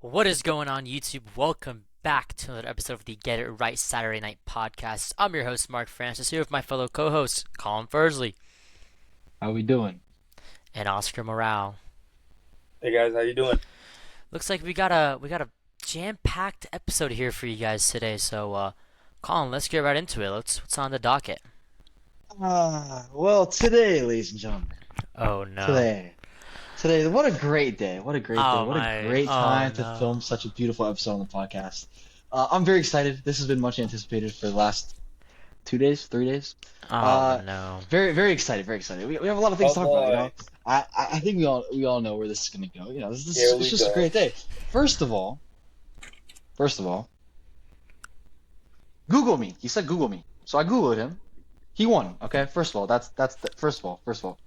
What is going on, YouTube? Welcome back to another episode of the Get It Right Saturday Night Podcast. I'm your host, Mark Francis, here with my fellow co-hosts, Colin Fursley How we doing? and Oscar Morale. Hey guys, how you doing? Looks like we got a jam-packed episode here for you guys today. So, Colin, let's get right into it. What's on the docket? Well, today, ladies and gentlemen, Oh no. today, what a great day! What a great day! Oh What my- a great oh, time no. to film such a beautiful episode on the podcast. I'm very excited. This has been much anticipated for the last 2 days, 3 days. Oh no. Very, very excited. Very excited. We have a lot of things Oh, to talk about. You boy. know, I think we all know where this is gonna go. You know, this Here it's we just a go. great day. First of all, Google me. He said Google me, so I googled him. He won. Okay. First of all, first of all.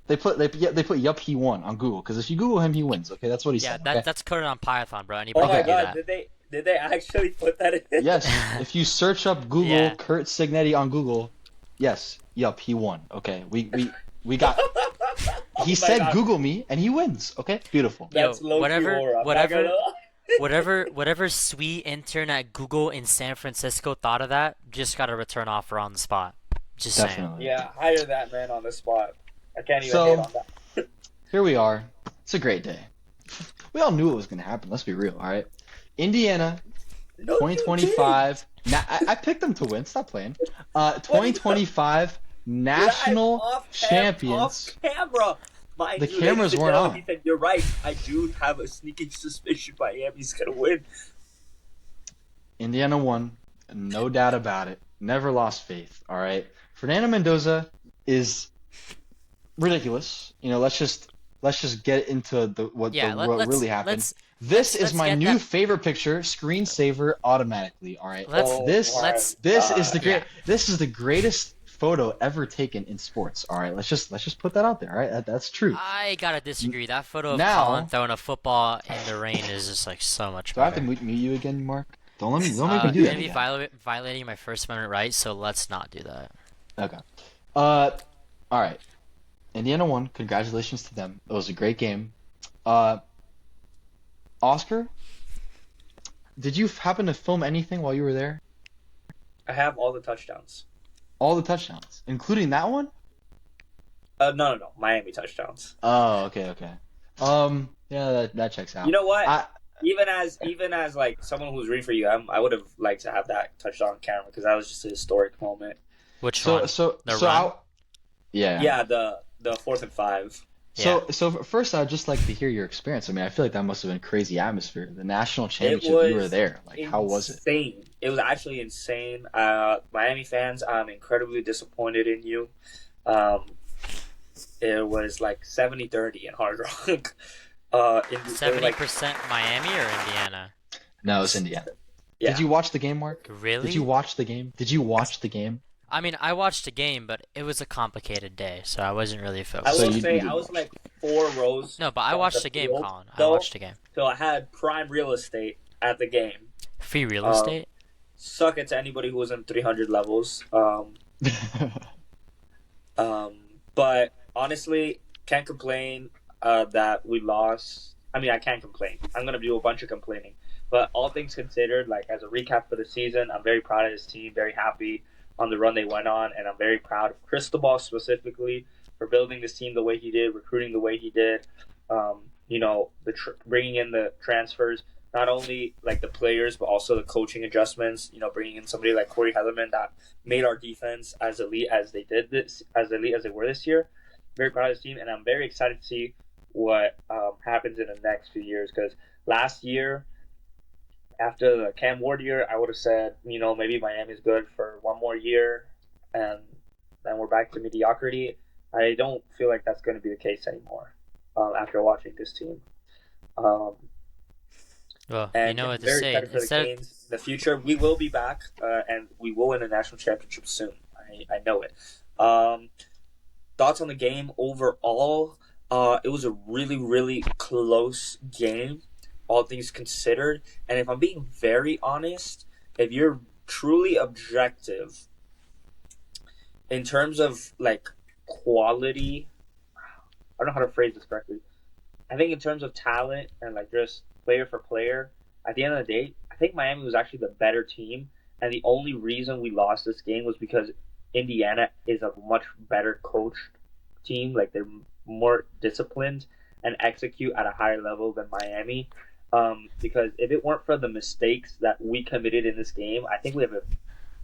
They put yup, he won on Google, because if you Google him, he wins. Okay, that's what he Yeah, said. Okay? that's coded on Python, bro. Oh Anybody my can do god, that. did they actually put that in? Yes, if you search up Google Yeah. Kurt Signetti on Google, yes, yup, he won. Okay, we got. Oh He my said God. Google me, and he wins. Okay, beautiful. That's Yo, low-key whatever- horror, I'm not whatever- gonna lie. Whatever sweet intern at Google in San Francisco thought of that, just got a return offer on the spot. Just saying. Definitely. Yeah, hire that man on the spot. I can't even So- hate on that. Here we are. It's a great day. We all knew it was gonna happen. Let's be real. All right, Indiana, No, you 2025. I picked them to win. Stop playing. 2025 didn't. national Off champions. camera. Mind The you, cameras ladies and weren't gentlemen, on. He said, you're right. I do have a sneaking suspicion Miami's gonna win. Indiana won, no doubt about it. Never lost faith. All right. Fernando Mendoza is ridiculous. You know, let's just get into what let's really happened. let's This let's is my get new that- favorite picture, screensaver automatically. All right. Let's- this my let's- this God. is the great. Yeah. This is the greatest photo ever taken in sports. All right. Let's just put that out there. All right. That's true. I gotta disagree. That photo of Now- Colin throwing a football in the rain is just like so much Do I have better. to mute you again, Mark? Don't make me do that Maybe again. violating my First Amendment rights, so let's not do that. Okay. All right. Indiana won. Congratulations to them. It was a great game. Oscar, did you happen to film anything while you were there? I have all the touchdowns. All the touchdowns, including that one? No. Miami touchdowns. Oh, okay. Yeah, that checks out. You know what? I, Even as like someone who's rooting for you, I would have liked to have that touchdown on camera because that was just a historic moment. Which so one? so The so run? yeah. Yeah, the 4th and 5. So first, I'd just like to hear your experience. I mean, I feel like that must have been crazy atmosphere. The national championship, you were there. Like, how was it? Insane. It was actually insane. Miami fans, I'm incredibly disappointed in you. It was like 70-30 in Hard Rock. 70% Miami or Indiana? No, it was Indiana. Yeah. Did you watch the game, Mark? Really? Did you watch the game? I mean, I watched the game, but it was a complicated day, so I wasn't really I focused. So will you say didn't I was watch. like 4 rows. No, but I from watched the game, field, Colin. I though, watched the game. So I had prime real estate at the game. Free real Um, estate? Suck it to anybody who was in 300 levels. But honestly, can't complain that we lost. I mean, I can't complain. I'm going to do a bunch of complaining. But all things considered, like as a recap for the season, I'm very proud of this team, very happy on the run they went on, and I'm very proud of Cristobal specifically for building this team the way he did, recruiting the way he did. You know, bringing in the transfers, not only like the players, but also the coaching adjustments. You know, bringing in somebody like Corey Hellerman that made our defense as elite as they were this year. Very proud of this team, and I'm very excited to see what happens in the next few years. Because last year, after the Cam Ward year, I would have said, you know, maybe Miami's good for one more year, and then we're back to mediocrity. I don't feel like that's going to be the case anymore after watching this team. Well, And you know what to very say. excited for the Instead, Canes. In the future, we will be back, and we will win a national championship soon. I know it. Thoughts on the game overall? It was a really, really close game, all things considered. And if I'm being very honest, if you're truly objective in terms of like quality, I don't know how to phrase this correctly. I think in terms of talent and like just player for player, at the end of the day, I think Miami was actually the better team, and the only reason we lost this game was because Indiana is a much better coached team. Like, they're more disciplined and execute at a higher level than Miami. Because if it weren't for the mistakes that we committed in this game, I think we have a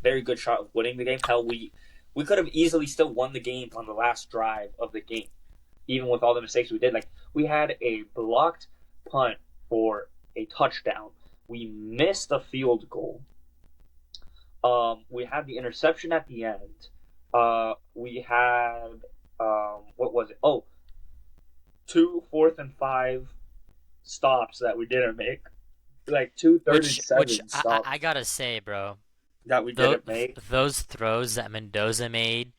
very good shot of winning the game. Hell, we could have easily still won the game on the last drive of the game, even with all the mistakes we did. Like, we had a blocked punt for a touchdown. We missed a field goal. We had the interception at the end. We had what was it? Oh, 2 4th and 5 stops that we didn't make. Like 2 3rd and 7 stops. I gotta say, bro, that we didn't make. Those throws that Mendoza made,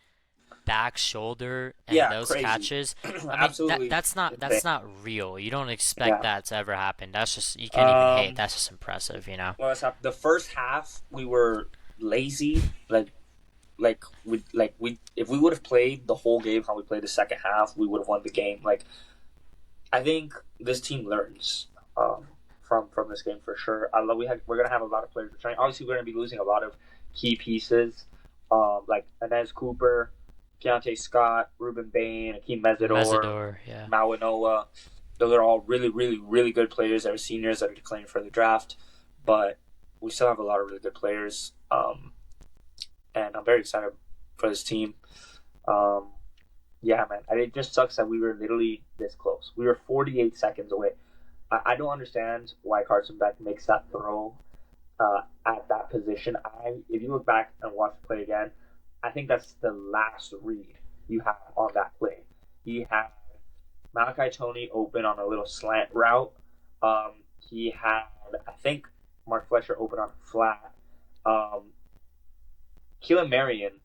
back shoulder, and those crazy. catches. I mean, Absolutely. that's not real. You don't expect that to ever happen. That's just, you can't even hate. That's just impressive, you know. Well, the first half we were lazy. Like we if we would have played the whole game how we played the second half, we would have won the game. Like, I think this team learns from this game for sure. We're gonna have a lot of players returning. Obviously, we're gonna be losing a lot of key pieces, like Inez Cooper, Keontae Scott, Ruben Bain, Akeem Mesidor, Mawanoa. Those are all really, really, really good players that are seniors that are declaring for the draft. But we still have a lot of really good players, and I'm very excited for this team. Yeah, man. It just sucks that we were literally this close. We were 48 seconds away. I don't understand why Carson Beck makes that throw at that position. If you look back and watch the play again, I think that's the last read you have on that play. He had Malachi Toney open on a little slant route. He had, I think, Mark Fletcher open on a flat. Keelan Marion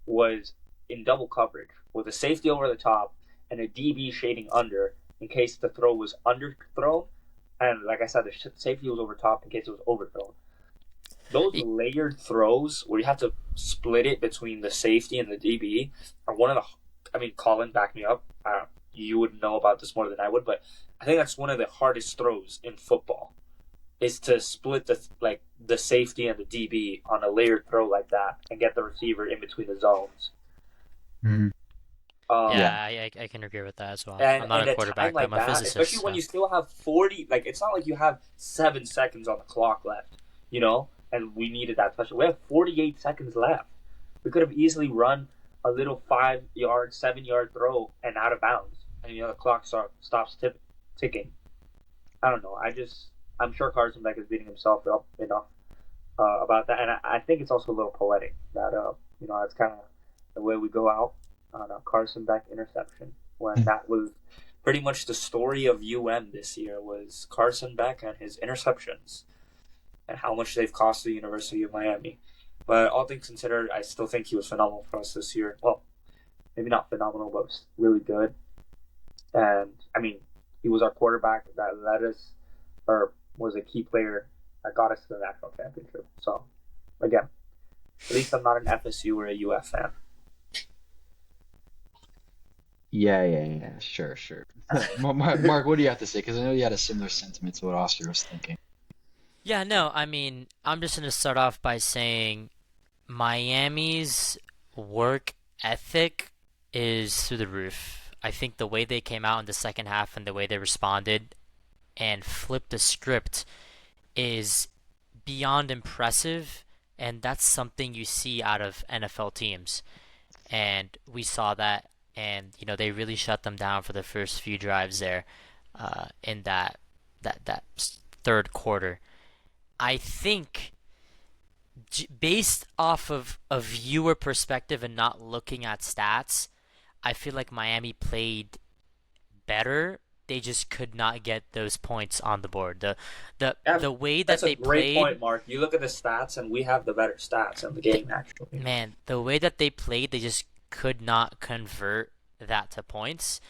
was in double coverage with a safety over the top and a DB shading under in case the throw was underthrown. And like I said, the safety was over top in case it was overthrown. Those layered throws where you have to split it between the safety and the DB are one of the... I mean, Colin, back me up. You would know about this more than I would, but I think that's one of the hardest throws in football, is to split the safety and the DB on a layered throw like that and get the receiver in between the zones. Mm-hmm. I can agree with that as well. I'm not a quarterback, but I'm a physicist. Especially when you still have 40... Like, it's not like you have 7 seconds on the clock left, you know? And we needed that touchdown. We have 48 seconds left. We could have easily run a little 5-yard, 7-yard throw and out of bounds. And, the clock stops ticking. I don't know. I'm sure Carson Beck is beating himself up enough about that. And I think it's also a little poetic that, that's kind of the way we go out on a Carson Beck interception, when that was pretty much the story of UM this year, was Carson Beck and his interceptions and how much they've cost the University of Miami. But all things considered, I still think he was phenomenal for us this year. Well, maybe not phenomenal, but was really good. And, I mean, he was our quarterback that led us, or was a key player that got us to the national championship. So, again, at least I'm not an FSU or a UF fan. Yeah. Sure. Mark, what do you have to say? Because I know you had a similar sentiment to what Oscar was thinking. Yeah, no, I mean, I'm just going to start off by saying Miami's work ethic is through the roof. I think the way they came out in the second half and the way they responded and flipped the script is beyond impressive, and that's something you see out of NFL teams. And we saw that, and they really shut them down for the first few drives there in that third quarter. I think, based off of a viewer perspective and not looking at stats, I feel like Miami played better. They just could not get those points on the board. The way that they played. That's a great point, Mark. You look at the stats, and we have the better stats in the game, actually. Man, the way that they played, they just could not convert that to points.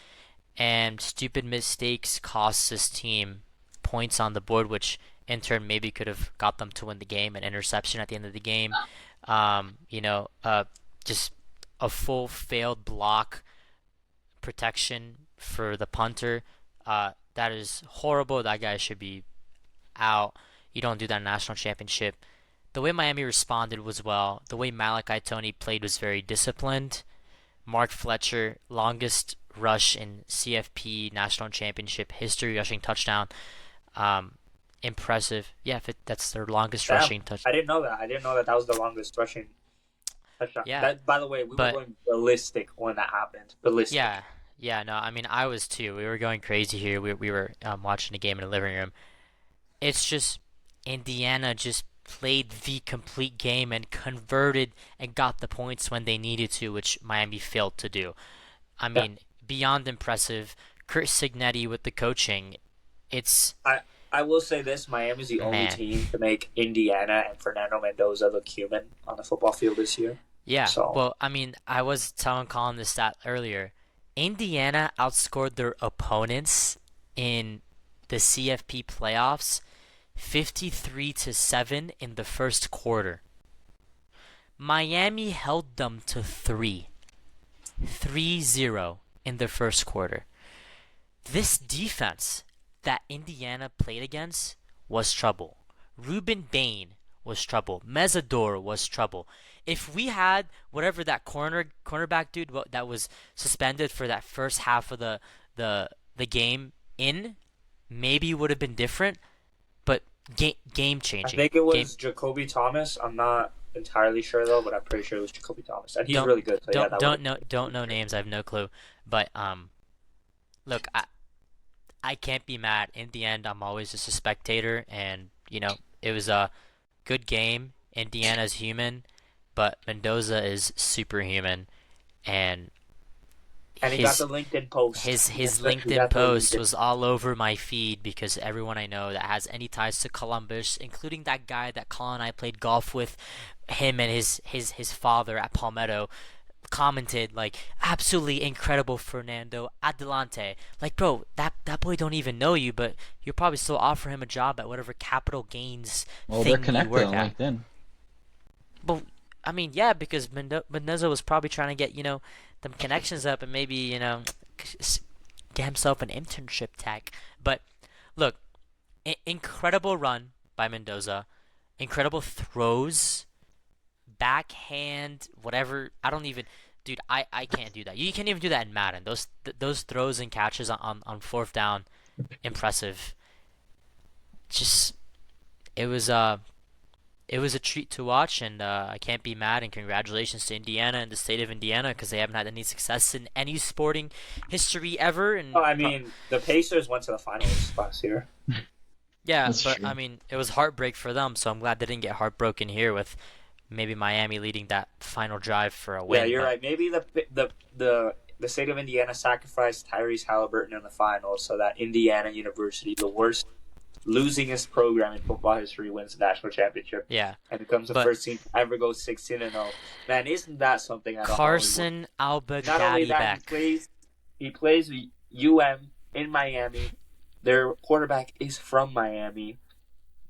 And stupid mistakes cost this team points on the board, which in turn maybe could have got them to win the game. An interception at the end of the game. Just a full failed block protection for the punter. That is horrible. That guy should be out. You don't do that in national championship. The way Miami responded was well. The way Malachi Tony played was very disciplined. Mark Fletcher, longest rush in CFP national championship history, rushing touchdown. Impressive. Yeah, that's their longest Damn, rushing touchdown. I didn't know that. I didn't know that was the longest rushing touchdown. Yeah. That, by the way, we were going ballistic when that happened. Ballistic. Yeah, no, I mean, I was too. We were going crazy here. We were watching the game in the living room. It's just Indiana just played the complete game and converted and got the points when they needed to, which Miami failed to do. I mean, beyond impressive. Kurt Signetti with the coaching. I will say this: Miami's the only team to make Indiana and Fernando Mendoza look human on the football field this year. Yeah. So. Well, I mean, I was telling Colin this stat earlier. Indiana outscored their opponents in the CFP playoffs 53-7 in the first quarter. Miami held them to 3-0 in the first quarter. This defense that Indiana played against was trouble. Ruben Bain was trouble. Mesador was trouble. If we had whatever that cornerback dude that was suspended for that first half of the game in, maybe it would have been different. But game changing. I think it was Jacoby Thomas. I'm not entirely sure though, but I'm pretty sure it was Jacoby Thomas, and he's really good. So don't know names. I have no clue. But look, I can't be mad. In the end, I'm always just a spectator, and it was a good game. Indiana's human, but Mendoza is superhuman, and he got the LinkedIn post. His LinkedIn post was all over my feed because everyone I know that has any ties to Columbus, including that guy that Colin and I played golf with, him and his father at Palmetto, commented like, absolutely incredible, Fernando, adelante. Like, bro, that boy don't even know you, but you'll probably still offer him a job at whatever capital gains thing they're connected you work on at. LinkedIn. But I mean, yeah, because Mendoza was probably trying to get them connections up and maybe get himself an internship tag. But look, incredible run by Mendoza, incredible throws, backhand, whatever. Dude, I can't do that. You can't even do that in Madden. Those throws and catches on fourth down, impressive. Just it was a treat to watch, and I can't be mad. And congratulations to Indiana and the state of Indiana because they haven't had any success in any sporting history ever. And I mean, the Pacers went to the finals last year. Yeah, That's but true. I mean, it was heartbreak for them, so I'm glad they didn't get heartbroken here with maybe Miami leading that final drive for a win. Yeah, you're right. Maybe the state of Indiana sacrificed Tyrese Halliburton in the finals so that Indiana University, the worst, losingest program in football history, wins the national championship. Yeah. And becomes the first team to ever go 16-0. Man, isn't that something? Carson Alba Not only that, back. he plays UM in Miami. Their quarterback is from Miami.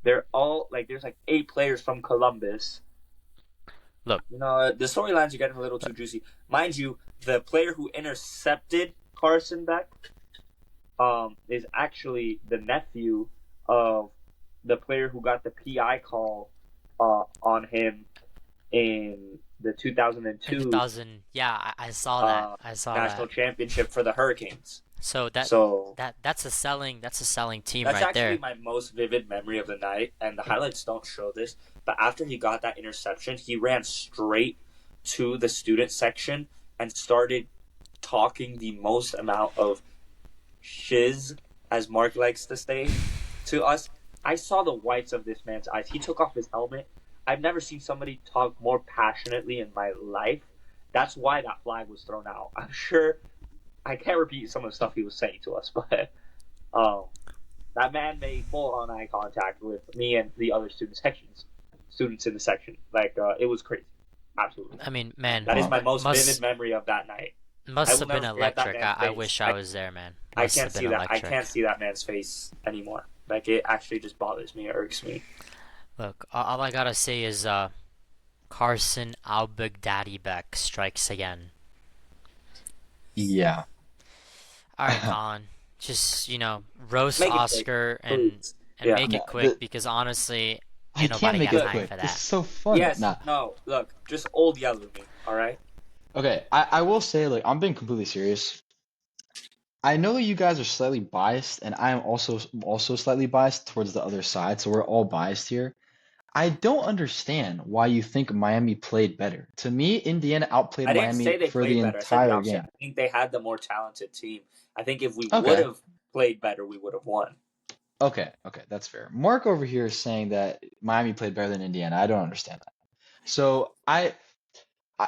They're all there's 8 players from Columbus. Look, the storylines are getting a little too juicy. Mind you, the player who intercepted Carson Beck is actually the nephew of the player who got the PI call on him in the 2002 I saw that. national championship for the Hurricanes. So that's a selling team that's right there. That's actually my most vivid memory of the night, and the highlights don't show this. But after he got that interception, he ran straight to the student section and started talking the most amount of shiz, as Mark likes to say, to us. I saw the whites of this man's eyes. He took off his helmet. I've never seen somebody talk more passionately in my life. That's why that flag was thrown out. I'm sure I can't repeat some of the stuff he was saying to us, but that man made full-on eye contact with me and the other students in the section. It was crazy. Absolutely. I mean, man, that is my most vivid memory of that night. Must have been electric. I wish I was there, man. I can't see that. I can't see that man's face anymore. It actually just bothers me. It irks me. Look, all I gotta say is Carson Al-Baghdadi Beck strikes again. Yeah. All right, Colin. just roast Make it quick, Oscar please. and Yeah. make it No, quick because honestly, I ain't can't nobody make got it time quick. for This is that. so funny. Yes. Nah. No. Look, just old yell at me. All right. Okay, I will say, like, I'm being completely serious. I know you guys are slightly biased, and I am also slightly biased towards the other side, so we're all biased here. I don't understand why you think Miami played better. To me, Indiana outplayed I didn't say Miami they for the played better. I said the entire opposite. game. I think they had the more talented team. I think if we would Okay, have played better, we would have won. okay, that's fair. Mark over here is saying that Miami played better than Indiana. I don't understand that. So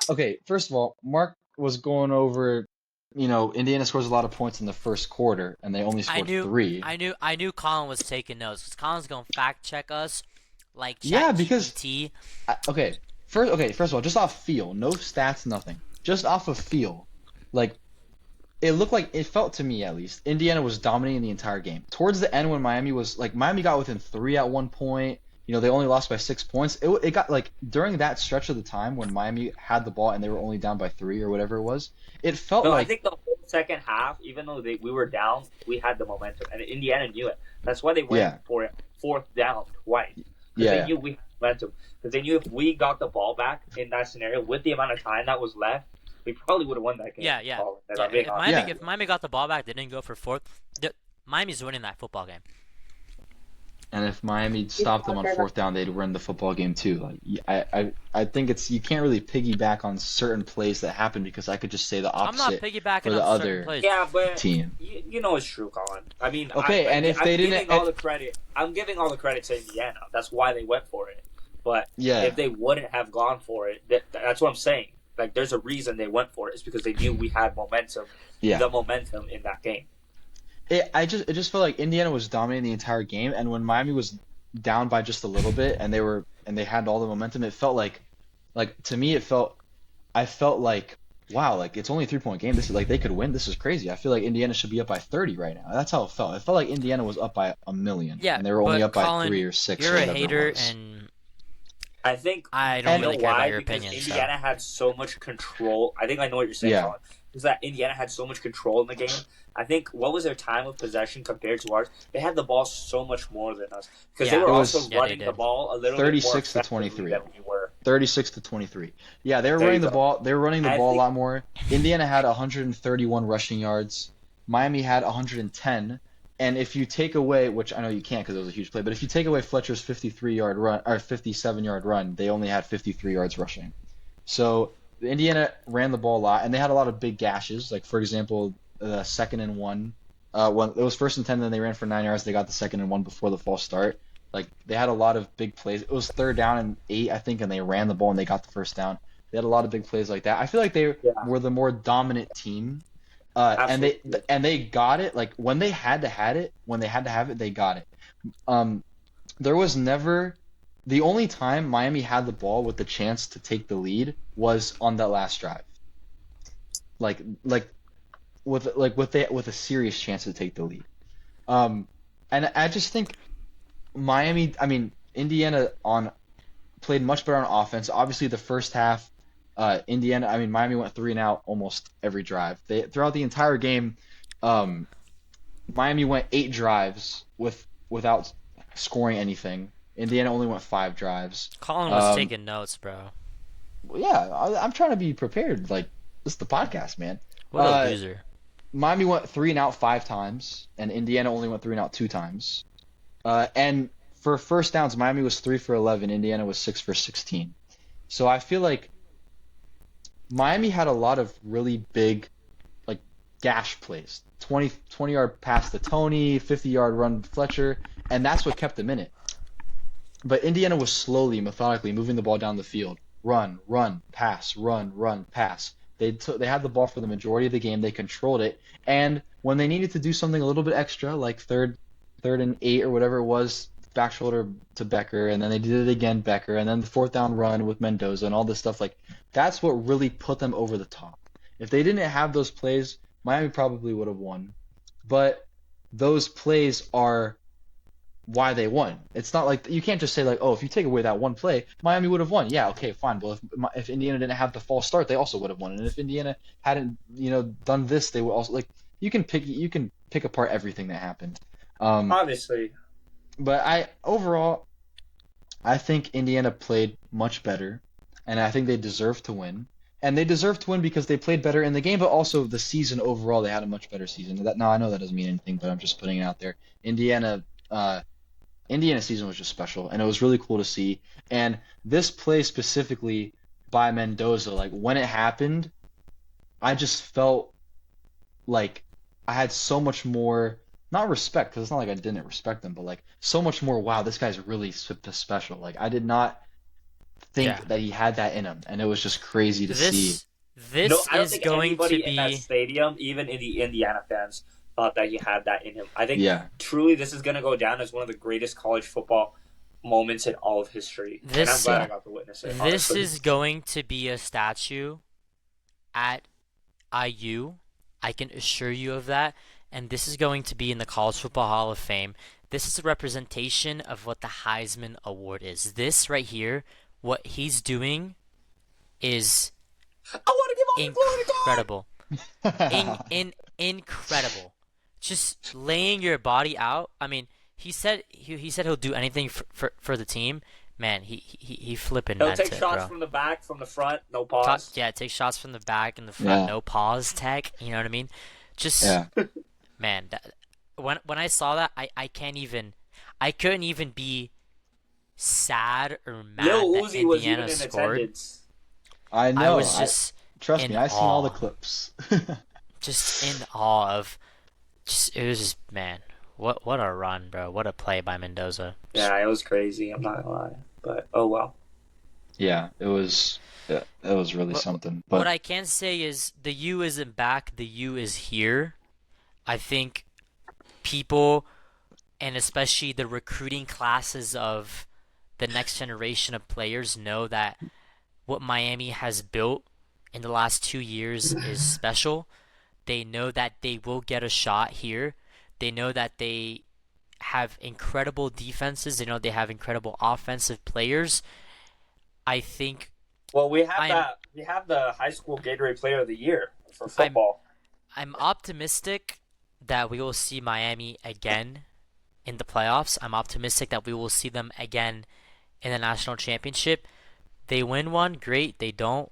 okay, first of all, Mark was going over, Indiana scores a lot of points in the first quarter, and they only I scored knew, three. I knew Colin was taking notes because Colin's gonna fact check us like Yeah, Chat because GPT. first of all, just off feel, no stats, nothing. Just off of feel, like it felt to me at least, Indiana was dominating the entire game. Towards the end, when Miami got within three at one point. They only lost by 6 points. It got like during that stretch of the time when Miami had the ball and they were only down by three or whatever it was. It felt No, I like think the whole second half, even though we were down, we had the momentum, and Indiana knew it. That's why they went yeah, for it fourth down twice, because they yeah, knew we had momentum. Because they knew if we got the ball back in that scenario with the amount of time that was left, we probably would have won that game. Yeah, yeah, Colin, if yeah. I'm being honest. yeah. If Miami got the ball back, they didn't go for fourth. Miami's winning that football game. And if Miami stopped them on fourth down, they'd win the football game too. Like I think you can't really piggyback on certain plays that happen because I could just say the I'm not opposite piggybacking for the on certain other plays. Yeah, but team. you know it's true, Colin. I mean, Okay, and if they didn't, giving all the credit. I'm giving all the credit to Indiana. That's why they went for it. But yeah, if they wouldn't have gone for it, that's what I'm saying. Like, there's a reason they went for it. It's because they knew we had momentum. yeah. The momentum in that game. It just felt like Indiana was dominating the entire game, and when Miami was down by just a little bit, and they had all the momentum, it felt like to me I felt like wow, like it's only a 3-point game. This is like they could win. This is crazy. I feel like Indiana should be up by 30 right now. That's how it felt. It felt like Indiana was up by a million, Yeah, and they were only but up by Colin, 3 or 6 you're or a whatever hater, it was. and I think I don't you really know care about why? your Because opinion. Indiana had so much control. I think I know what you're saying, Yeah. Colin. Is that Indiana had so much control in the game. I think what was their time of possession compared to ours? They had the ball so much more than us because they Yeah. were It was- also Yeah, they running the did. ball a little 36 to bit more effectively 23. than we were. 36 to 23. Yeah, they were There running you the go. ball. They were running the I ball a think- lot more. Indiana had 131 rushing yards. Miami had 110. And if you take away, which I know you can't because it was a huge play, but if you take away Fletcher's 53-yard run or 57-yard run, they only had 53 yards rushing. So Indiana ran the ball a lot, and they had a lot of big gashes. Like for example, the 2nd and 1. When it was 1st and 10, then they ran for 9 yards. They got the 2nd and 1 before the false start. Like they had a lot of big plays. It was 3rd down and 8, I think, and they ran the ball and they got the 1st down. They had a lot of big plays like that. I feel like they were the more dominant team, Absolutely. and they got it. Like when they had to have it, they got it. There was never the only time Miami had the ball with the chance to take the lead was on that last drive. Like with a serious chance to take the lead. And I just think Indiana played much better on offense. Obviously, the first half, Miami went 3-and-out almost every drive. Throughout the entire game, Miami went 8 drives without scoring anything. Indiana only went 5 drives. Colin was taking notes, bro. Yeah, I'm trying to be prepared. Like, this is the podcast, man. What a loser. Miami went 3-and-out 5 times, and Indiana only went 3-and-out 2 times. And for first downs, Miami was 3 for 11. Indiana was 6 for 16. So I feel like Miami had a lot of really big, like, gash plays. 20-yard pass to Tony, 50-yard run to Fletcher, and that's what kept them in it. But Indiana was slowly, methodically moving the ball down the field. Run, pass, run, pass. They had the ball for the majority of the game. They controlled it, and when they needed to do something a little bit extra, like third and 8 or whatever it was, back shoulder to Becker, and then they did it again, Becker, and then the 4th down run with Mendoza and all this stuff. Like that's what really put them over the top. If they didn't have those plays, Miami probably would have won. But those plays are why they won. It's not like you can't just say like, oh, if you take away that one play, Miami would have won. Yeah, okay, fine. Well, if Indiana didn't have the false start, they also would have won. And if Indiana hadn't, done this, they would also like. You can pick pick apart everything that happened. Obviously. But overall, I think Indiana played much better, and I think they deserve to win. And they deserve to win because they played better in the game, but also the season overall, they had a much better season. Now I know that doesn't mean anything, but I'm just putting it out there. Indiana season was just special, and it was really cool to see. And this play specifically by Mendoza, like when it happened, I just felt like I had so much more, not respect, because it's not like I didn't respect him, but like so much more, wow, this guy's really special. Like I did not think that he had that in him, and it was just crazy to see. This I don't is think going anybody to in that be. stadium, even in the Indiana fans, thought that he had that in him. I think Yeah. truly this is going to go down as one of the greatest college football moments in all of history. And I'm glad I got to witness it. This honestly. is going to be a statue at IU. I can assure you of that. And this is going to be in the College Football Hall of Fame. This is a representation of what the Heisman Award is. This right here, what he's doing is I want to give all incredible. Incredible. Just laying your body out. I mean, he said he'll do anything for the team. Man, he flipping He'll meant take it, shots bro. from the back, from the front, no pause. Take shots from the back and the front, Yeah. no pause tech. You know what I mean? Just man, when I saw that, I couldn't even be sad or mad Lil that Uzi was even Indiana in scored. attendance. I know. I was just trust in me, I've seen all the awe. clips. Just in awe of. It was just, man, what a run, bro! What a play by Mendoza. Yeah, it was crazy. I'm not gonna lie, but oh well. Yeah, it was really something. But What I can say is the U isn't back. The U is here. I think people, and especially the recruiting classes of the next generation of players, know that what Miami has built in the last 2 years is special. They know that they will get a shot here. They know that they have incredible defenses. They know they have incredible offensive players. I think Well, we have the high school Gatorade Player of the Year for football. I'm optimistic that we will see Miami again in the playoffs. I'm optimistic that we will see them again in the national championship. They win one, great. They don't,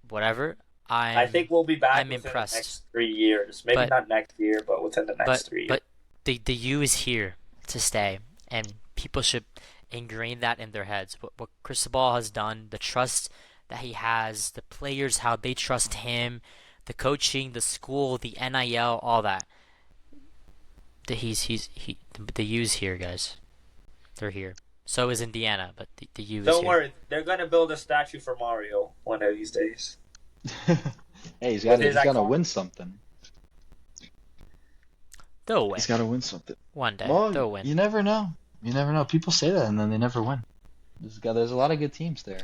whatever. I think we'll be back I'm within impressed. the next 3 years. Maybe not next year, but within the next 3 years. But the U is here to stay, and people should ingrain that in their heads. What Cristobal has done, the trust that he has, the players, how they trust him, the coaching, the school, the NIL, all that. The U's here, guys. They're here. So is Indiana, but the U is here. Don't worry, they're gonna build a statue for Mario one of these days. hey, he's got to win something. They'll win. He's got to win something. One day, Well, they'll win. you never know. You never know. People say that and then they never win. There's a lot of good teams there.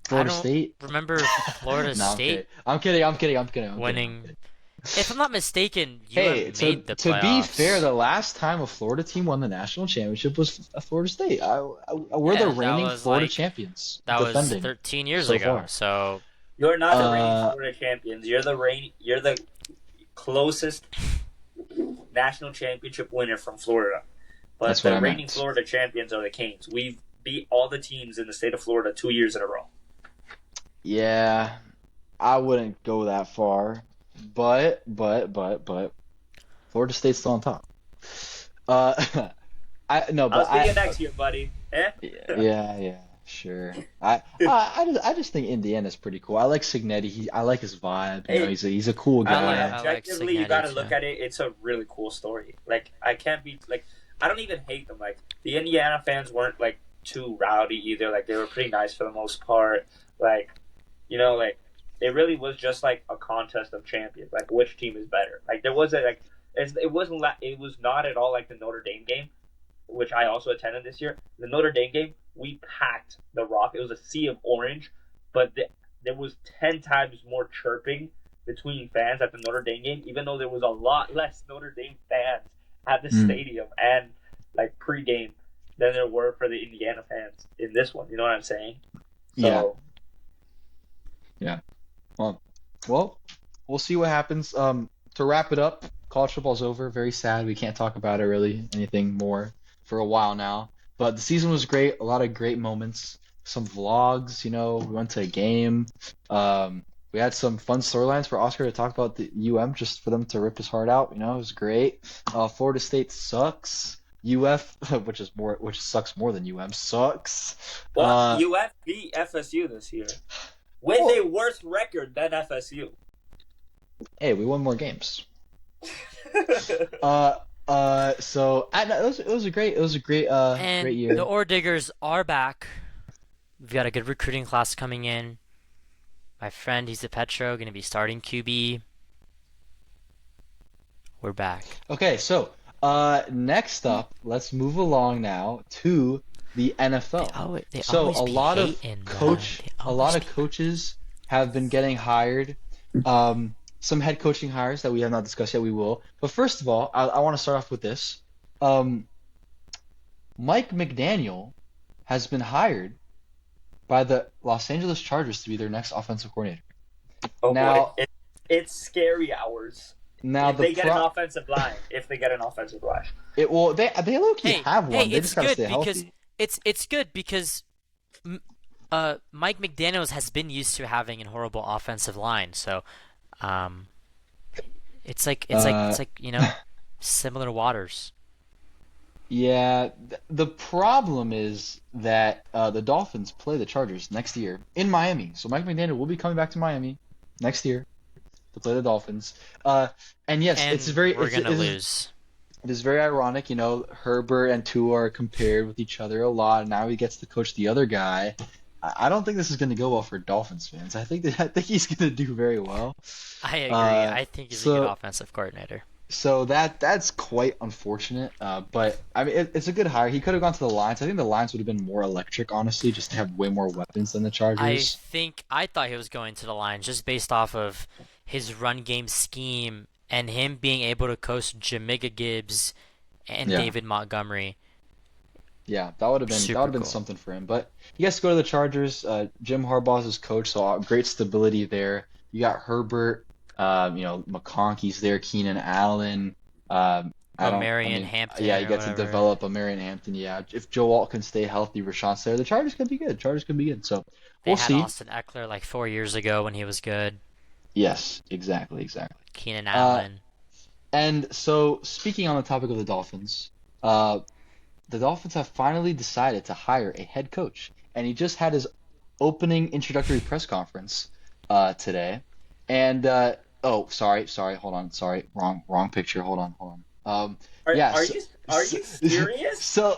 Florida State. Remember Florida No, State I'm kidding. winning. If I'm not mistaken, Hey, UM made the to be playoffs. fair, the last time a Florida team won the national championship was Florida State. We're Yeah, the that reigning was Florida like- champions. That was defending 13 years so ago. far. So You're not the reigning Florida champions. You're the closest national championship winner from Florida. But That's what the I reigning meant. Florida champions are the Canes. We've beat all the teams in the state of Florida 2 years in a row. Yeah, I wouldn't go that far, but Florida State's still on top. I'll see you next year, buddy. Eh? Yeah, sure. I just think Indiana's pretty cool. I like Signetti. I like his vibe. You know, he's a cool guy. I like Objectively, you Signetti, gotta too. look at it. It's a really cool story. Like, I can't be like, I don't even hate them. Like, the Indiana fans weren't like too rowdy either. Like, they were pretty nice for the most part. Like, you know, like, it really was just like a contest of champions. Like, which team is better? Like, there wasn't like, it was not at all like the Notre Dame game, which I also attended this year. The Notre Dame game, we packed the Rock. It was a sea of orange, but there was 10 times more chirping between fans at the Notre Dame game, even though there was a lot less Notre Dame fans at the stadium and like pregame than there were for the Indiana fans in this one. You know what I'm saying? So, Yeah. Well, we'll see what happens. To wrap it up, college football's over. Very sad. We can't talk about it really anything more for a while now. But the season was great. A lot of great moments. Some vlogs. We went to a game. We had some fun storylines for Oscar to talk about the UM, just for them to rip his heart out. It was great. Florida State sucks. UF, which sucks more than UM, sucks. Well, UF beat FSU this year with a worse record than FSU. Hey, we won more games. So it was a great great year. The Ore Diggers are back. We've got a good recruiting class coming in. My friend, he's a Petro, going to be starting QB. We're back. Okay, so next up, let's move along now to the NFL. So a lot of coaches have been getting hired. Some head coaching hires that we have not discussed yet. We will. But first of all, I want to start off with this. Mike McDaniel has been hired by the Los Angeles Chargers to be their next offensive coordinator. Oh now, boy, it's scary hours. Now if they get an offensive line, they low-key have one. They just gotta stay healthy. It's good because Mike McDaniels has been used to having a horrible offensive line, so it's like similar waters. Yeah, the problem is that the Dolphins play the Chargers next year in Miami. So Mike McDaniel will be coming back to Miami next year to play the Dolphins. And yes, we're gonna lose. It is very ironic, Herbert and Tua are compared with each other a lot, and now he gets to coach the other guy. I don't think this is going to go well for Dolphins fans. I think he's going to do very well. I agree. I think he's a good offensive coordinator. So that's quite unfortunate. But I mean, it's a good hire. He could have gone to the Lions. I think the Lions would have been more electric, honestly, just to have way more weapons than the Chargers. I thought he was going to the Lions just based off of his run game scheme and him being able to coach Jamiga Gibbs and David Montgomery. Yeah, that would have been something for him. But he has to go to the Chargers. Jim Harbaugh's his coach, so great stability there. You got Herbert. McConkey's there, Keenan Allen. Marion Hampton. Yeah, you get to develop a Marion Hampton. Yeah, if Joe Alt can stay healthy, Rashawn's there, the Chargers could be good. So we'll see. They had Austin Eckler like 4 years ago when he was good. Yes, exactly. Keenan Allen. And so, speaking on the topic of the Dolphins, the Dolphins have finally decided to hire a head coach, and he just had his opening introductory press conference today. And sorry, hold on, wrong picture. Hold on. Are you serious? So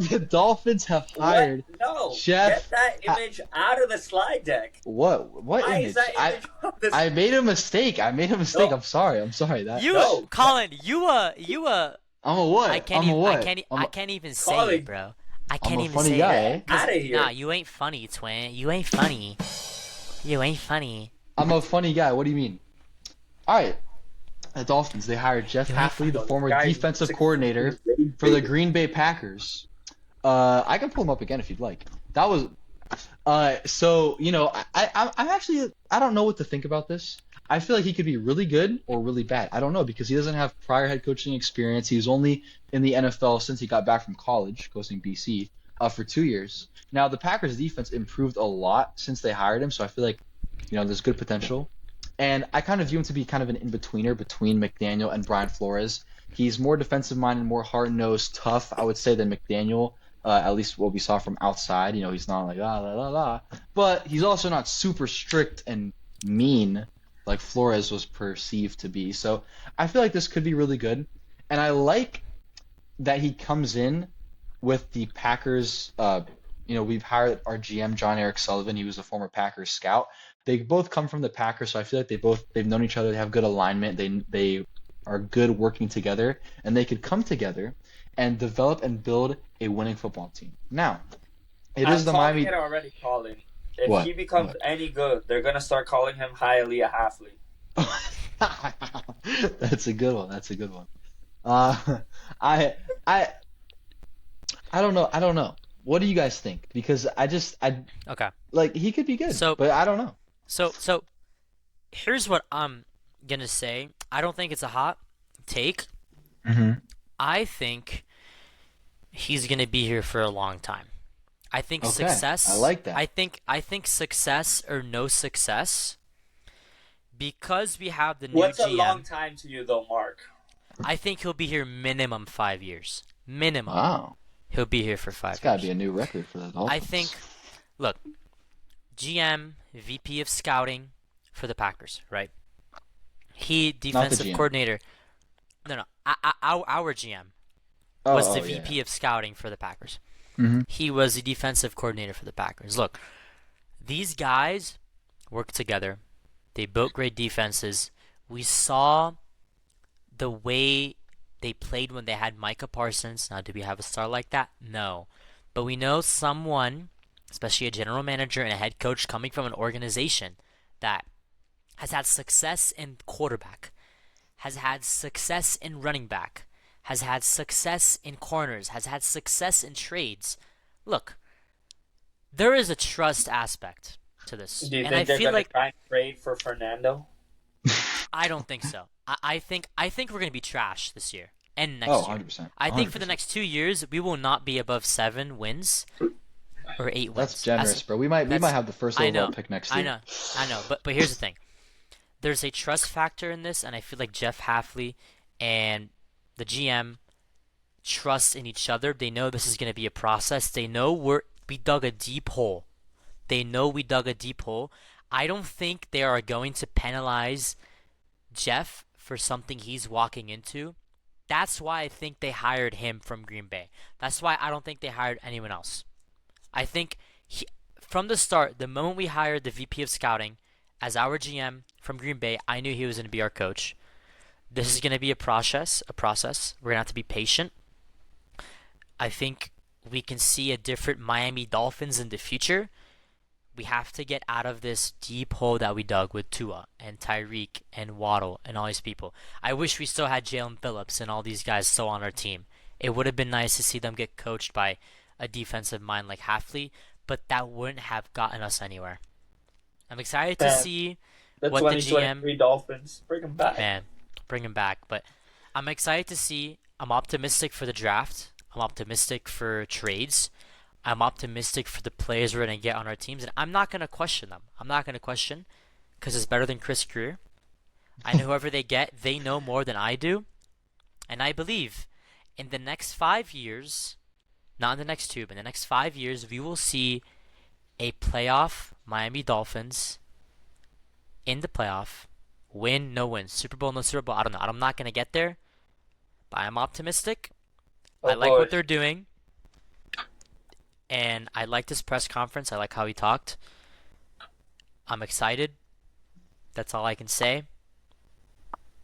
the Dolphins have hired. No, Jeff. Get that image out of the slide deck. What Why image? is that image I made a mistake. No. I'm sorry. That Colin, you I'm a what? I can't even say Colin, it, bro. I can't even funny say guy, it. eh? Out of here. Nah, you ain't funny, twin. You ain't funny. I'm a funny guy. What do you mean? All right. The Dolphins, they hired Jeff Hafley, the former defensive coordinator for the Green Bay Packers. I can pull him up again if you'd like. That was I'm actually I don't know what to think about this. I feel like he could be really good or really bad. I don't know because he doesn't have prior head coaching experience. He's only in the NFL since he got back from college, coaching BC, for 2 years. Now the Packers defense improved a lot since they hired him, so I feel like there's good potential. And I kind of view him to be kind of an in-betweener between McDaniel and Brian Flores. He's more defensive-minded, more hard-nosed, tough, I would say, than McDaniel, at least what we saw from outside. He's not like, la, la, la. But he's also not super strict and mean like Flores was perceived to be. So I feel like this could be really good. And I like that he comes in with the Packers. We've hired our GM, John Eric Sullivan. He was a former Packers scout. They both come from the Packers, so I feel like they've known each other. They have good alignment. They are good working together, and they could come together and develop and build a winning football team. Now, is the Miami. I'm already calling. If he becomes any good, they're gonna start calling him Hialeah Hafley. That's a good one. I don't know. What do you guys think? Because okay. Like he could be good, but I don't know. So Here's what I'm gonna say. I don't think it's a hot take. Mm-hmm. I think he's gonna be here for a long time. I think Okay, I success. like that. I think success or no success, because we have the new What's a long GM. time to you, though, Mark? I think he'll be here minimum 5 years. Minimum. Wow, He'll be here for it's 5 got to be years. a new record for the I Dolphins. think. Look, GM, VP of scouting for the Packers, right? He Not the defensive GM. coordinator. No, no, our GM was Oh, the oh yeah. VP of scouting for the Packers. Mm-hmm. He was the defensive coordinator for the Packers. Look, these guys work together. They built great defenses. We saw the way they played when they had Micah Parsons. Now, do we have a star like that? No. But we know someone, especially a general manager and a head coach coming from an organization that has had success in quarterback, has had success in running back, has had success in corners, has had success in trades. Look, there is a trust aspect to this. Do you And I think they're feel going to like try and trade for Fernando? I don't think so. I think we're gonna be trash this year and Oh, next year. 100%. I think for the 100%. next 2 years we will not be above 7 wins or 8 wins. That's generous, bro. We might have the first I overall know, pick next I year. know. But here's the thing. There's a trust factor in this, and I feel like Jeff Hafley and the GM trust in each other. They know this is gonna be a process. They know we dug a deep hole. They know we dug a deep hole. I don't think they are going to penalize Jeff for something he's walking into. That's why I think they hired him from Green Bay. That's why I don't think they hired anyone else. I think from the start, the moment we hired the VP of scouting as our GM from Green Bay, I knew he was going to be our coach. This is going to be a process. We're going to have to be patient. I think we can see a different Miami Dolphins in the future. We have to get out of this deep hole that we dug with Tua and Tyreek and Waddle and all these people. I wish we still had Jalen Phillips and all these guys still on our team. It would have been nice to see them get coached by a defensive mind like Hafley, but that wouldn't have gotten us anywhere. I'm excited to see The what the 2023 GM, Dolphins. Bring them back. man, bring him back. But I'm excited to see. I'm optimistic for the draft. I'm optimistic for trades. I'm optimistic for the players we're going to get on our teams, and I'm not going to question them. I'm not going to question because it's better than Chris Greer. I know whoever they get, they know more than I do. And I believe in the next 5 years, not in the next 2, but in the next 5 years, we will see a playoff Miami Dolphins in the playoff. Win, no win. Super Bowl, no Super Bowl. I don't know. I'm not going to get there, but I'm optimistic. I like what they're doing. And I like this press conference. I like how he talked. I'm excited. That's all I can say.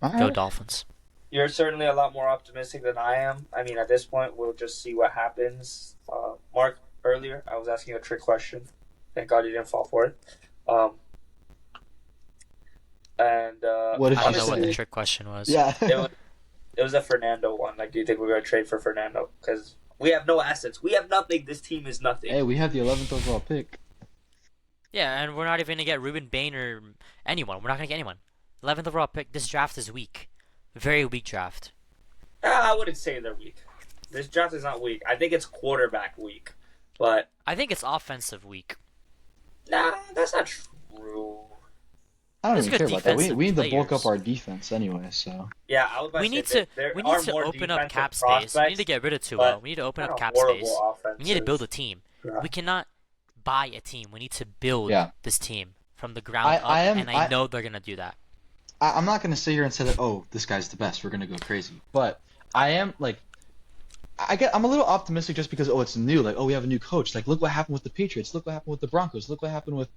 All Go right. Dolphins. You're certainly a lot more optimistic than I am. I mean, at this point, we'll just see what happens. Mark, earlier, I was asking you a trick question. Thank God you didn't fall for it. What did I you don't know what the say? trick question was. Yeah. it was a Fernando one. Like, do you think we're going to trade for Fernando? Because we have no assets. We have nothing. This team is nothing. Hey, we have the 11th overall pick. Yeah, and we're not even going to get Ruben Bain or anyone. We're not going to get anyone. 11th overall pick. This draft is weak. Very weak draft. I wouldn't say they're weak. This draft is not weak. I think it's quarterback weak. But, I think it's offensive weak. nah, that's not true. I don't There's even good care about that. We defensive need to bulk players. up our defense anyway, so. Yeah, I was about We to need say to there we are need to more open up defensive cap space. We need prospects, to get rid of Tua. but We need to open up not a cap horrible space. We need to build a offensive team. draft. We cannot buy a team. We need to build Yeah. this team from the ground up, I and I know they're gonna do that. I'm not going to sit here and say that, oh, this guy's the best. We're going to go crazy. But I am, like, I'm a little optimistic just because, oh, it's new. Like, oh, we have a new coach. Like, look what happened with the Patriots. Look what happened with the Broncos. Look what happened with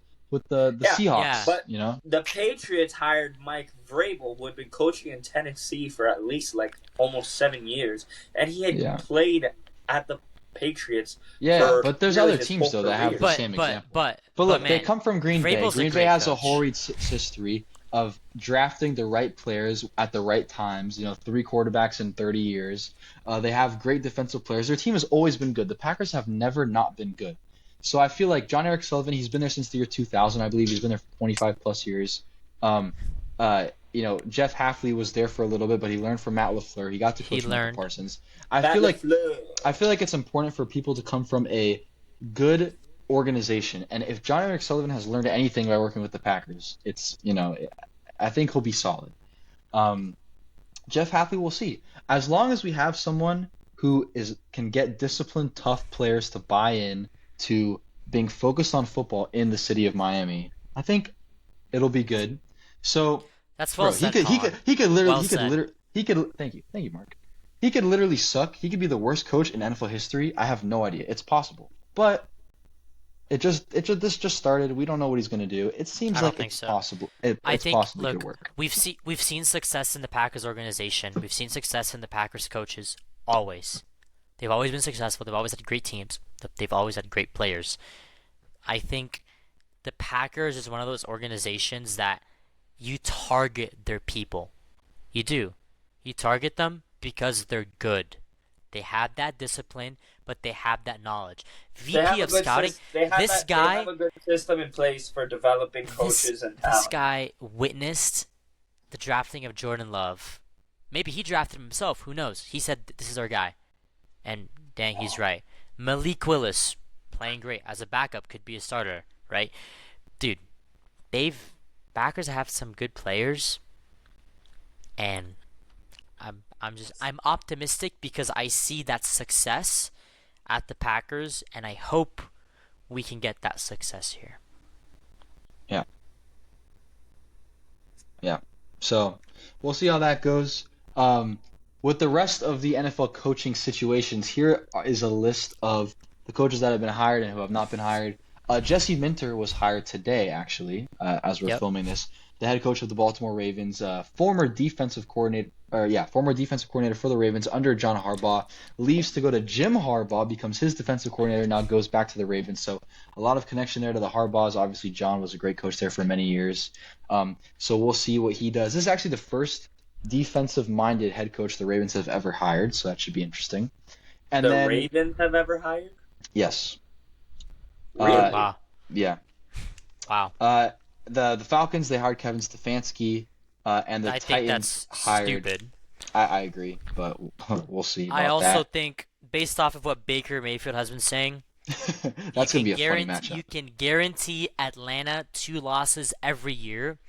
the Yeah, Seahawks, yeah. But you know? the Patriots hired Mike Vrabel, who had been coaching in Tennessee for at least like almost 7 years, and he had Yeah. played at the Patriots. Yeah, for but there's nearly other his teams, whole though, that have career. the But same but example. but But look, man, they come from Green Vrabel's a Bay. Green Bay great has a coach. horrid history of drafting the right players at the right times. You know, 3 quarterbacks in 30 years. They have great defensive players. Their team has always been good. The Packers have never not been good. So I feel like John Eric Sullivan, he's been there since the year 2000, I believe. He's been there for 25 plus years. Jeff Hafley was there for a little bit, but he learned from Matt LaFleur. He got to He coach Michael learned. Parsons. Matt LaFleur. I feel like it's important for people to come from a good organization. And if John Eric Sullivan has learned anything by working with the Packers, I think he'll be solid. Jeff Hafley, we'll see. As long as we have someone who can get disciplined, tough players to buy in to being focused on football in the city of Miami, I think it'll be good. So, That's well bro, said, he Colin. could Well said. thank you, Mark. He could literally suck. He could be the worst coach in NFL history. I have no idea. It's possible, but this just started. We don't know what he's gonna do. It seems I don't like think it's so. possible. I It's think, possible it look, could work. we've seen success in the Packers organization. We've seen success in the Packers coaches always. They've always been successful. They've always had great teams. They've always had great players. I think the Packers is one of those organizations that you target their people. You do. You target them because they're good. They have that discipline, but they have that knowledge. They have VP a of good scouting, they have this that, they guy, have a good system in place for developing coaches and this talent. guy witnessed the drafting of Jordan Love. Maybe he drafted him himself. Who knows? He said, this is our guy. And dang, he's right. Malik Willis, playing great. As a backup, could be a starter, right? Dude, Packers have some good players. And I'm optimistic because I see that success at the Packers, and I hope we can get that success here. Yeah. So we'll see how that goes. With the rest of the NFL coaching situations, here is a list of the coaches that have been hired and who have not been hired. Jesse Minter was hired today, actually, as we're Yep. filming this. The head coach of the Baltimore Ravens, former defensive coordinator for the Ravens under John Harbaugh, leaves to go to Jim Harbaugh, becomes his defensive coordinator, now goes back to the Ravens. So a lot of connection there to the Harbaughs. Obviously, John was a great coach there for many years. So we'll see what he does. This is actually the first defensive-minded head coach the Ravens have ever hired, so that should be interesting. And The then, Ravens have ever hired? yes, Really? Wow. yeah. Wow. The Falcons, they hired Kevin Stefanski, and the I think Titans that's hired. stupid. I agree, but we'll see about I also that. think, based off of what Baker Mayfield has been saying, That's gonna be a funny you matchup. can guarantee Atlanta 2 losses every year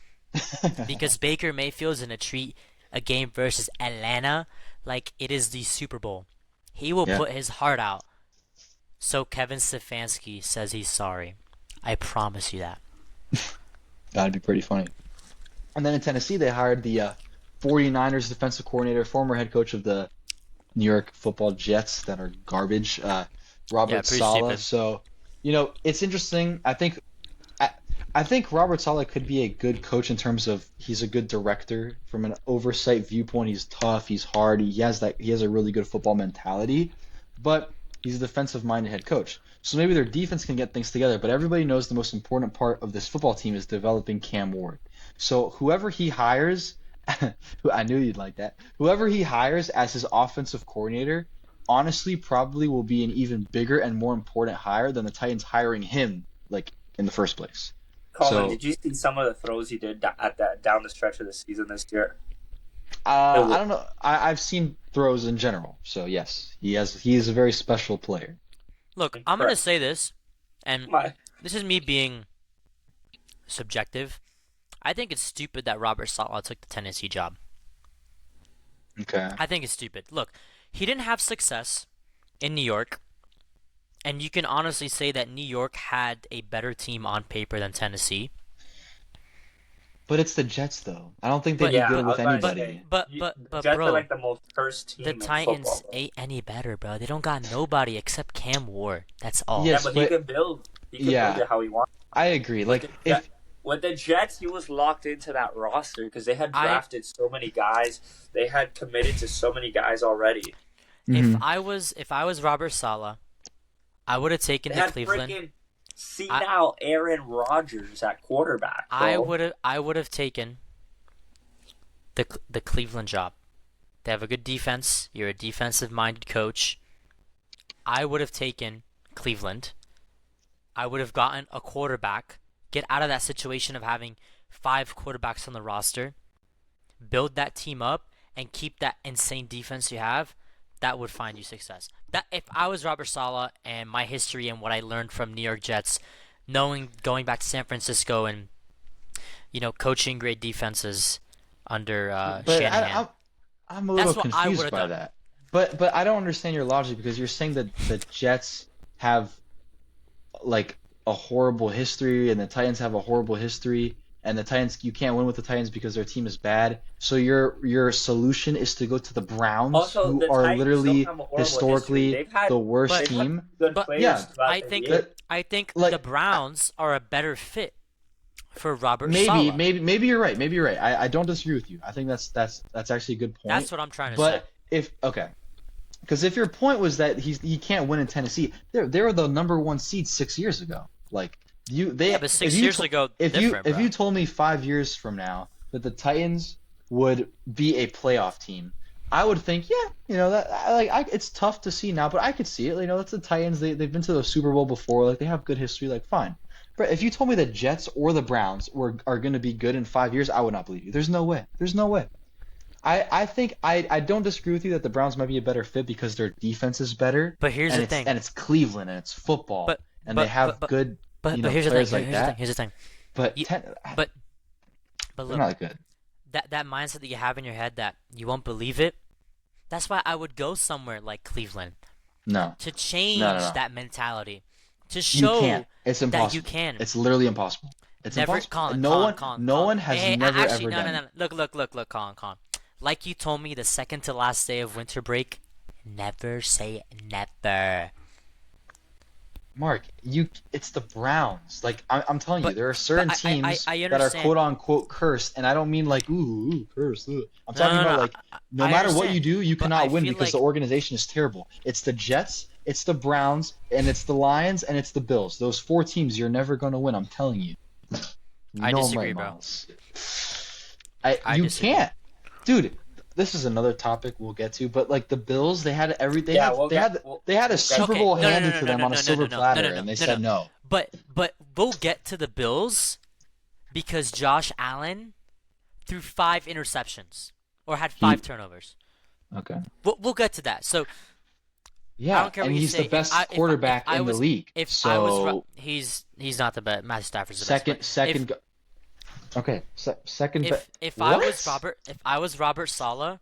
because Baker Mayfield's gonna treat a game versus Atlanta like it is the Super Bowl. He will Yeah. put his heart out. So Kevin Stefanski says he's sorry. I promise you that. That'd be pretty funny. And then in Tennessee, they hired the 49ers defensive coordinator, former head coach of the New York Football Jets that are garbage, Robert pretty Saleh. stupid. So, it's interesting. I think Robert Saleh could be a good coach in terms of he's a good director from an oversight viewpoint. He's tough, he's hard, he has a really good football mentality, but he's a defensive-minded head coach. So maybe their defense can get things together, but everybody knows the most important part of this football team is developing Cam Ward. So whoever he hires, I knew you'd like that. Whoever he hires as his offensive coordinator, honestly, probably will be an even bigger and more important hire than the Titans hiring him, like in the first place. Colin, So- did you see some of the throws he did down the stretch of the season this year? I don't know. I've seen throws in general, so yes, he is a very special player. Look, I'm going to Correct. say this, and My, this is me being subjective. I think it's stupid that Robert Saleh took the Tennessee job. Okay. I think it's stupid. Look, he didn't have success in New York, and you can honestly say that New York had a better team on paper than Tennessee. But it's the Jets, though. I don't think they'd But- be yeah, good I with was about to anybody. say, But Jets bro, are like the most cursed team the in Titans football. ain't any better, bro. They don't got nobody except Cam Ward. That's all. Yes, Yeah, but he but- can build. He can Yeah. build it how he wants. I agree. Like, Yeah. if With the Jets, he was locked into that roster because they had drafted so many guys. They had committed to so many guys already. Mhm. If I was Robert Saleh, I would have taken They the had Cleveland. freaking senile Aaron Rodgers at quarterback. I bro. would have taken the Cleveland job. They have a good defense. You're a defensive-minded coach. I would have taken Cleveland. I would have gotten a quarterback. Get out of that situation of having 5 quarterbacks on the roster, build that team up, and keep that insane defense you have, that would find you success. That if I was Robert Saleh and my history and what I learned from New York Jets, going back to San Francisco and coaching great defenses under But Shanahan. I'm a little That's what I confused would've by done. that. But I don't understand your logic because you're saying that the Jets have like a horrible history and the Titans have a horrible history and the Titans you can't win with the Titans because their team is bad. So your solution is to go to the Browns Also, who the are Titans literally don't have a horrible historically history. They've had- the worst But- team. Good But- players Yeah, throughout I the think year. I think like- the Browns are a better fit for Robert Maybe Saleh. maybe you're right. Maybe you're right. I don't disagree with you. I think that's actually a good point. That's what I'm trying to But say. because if your point was that he can't win in Tennessee, they were the number 1 seed 6 years ago. Like But 6 years ago, if different, you bro. told me 5 years from now that the Titans would be a playoff team, I would think, it's tough to see now, but I could see it. That's the Titans. They've been to the Super Bowl before. Like they have good history. Like fine. But if you told me the Jets or the Browns are going to be good in 5 years, I would not believe you. There's no way. I think I don't disagree with you that the Browns might be a better fit because their defense is better. But here's and the it's, thing. and it's Cleveland and it's football But- and but- they have but- good But here's the thing. players like Here's the that. thing. Here's the thing. But You- But they're look, not good. that mindset that you have in your head that you won't believe it. That's why I would go somewhere like Cleveland No, to change No. that mentality, to you show can't. It's impossible. that you can. It's literally impossible. It's Never, impossible. Colin, no Colin, one, Colin, no Colin. one has Hey, never actually, ever no, done no, it. no. Look, Colin. Like you told me the second to last day of winter break, never say never. Mark, it's the Browns. Like I'm telling you, But- there are certain but teams I that are understand. quote unquote cursed, and I don't mean like ooh cursed. I'm talking No, about no, like no I matter what understand. you do, you But cannot I win feel because like- the organization is terrible. It's the Jets, it's the Browns, and it's the Lions, and it's the Bills. Those 4 teams, you're never going to win. I'm telling you. I No, disagree, right, bro. Miles. I You disagree. can't, dude. This is another topic we'll get to, but like the Bills, they had everything. Yeah, they had a Super Bowl no, no, handed no, to no, them no, on a no, silver no, no, platter, no, no, and they no, said no. But we'll get to the Bills because Josh Allen threw 5 interceptions or had 5 turnovers. Okay. We'll get to that. So I Yeah, don't care and what you he's say. the best If quarterback I in was- the league. If so I was, he's not the best. Matthew Stafford's the best. second. If- Okay, second. If I was What? Robert Saleh,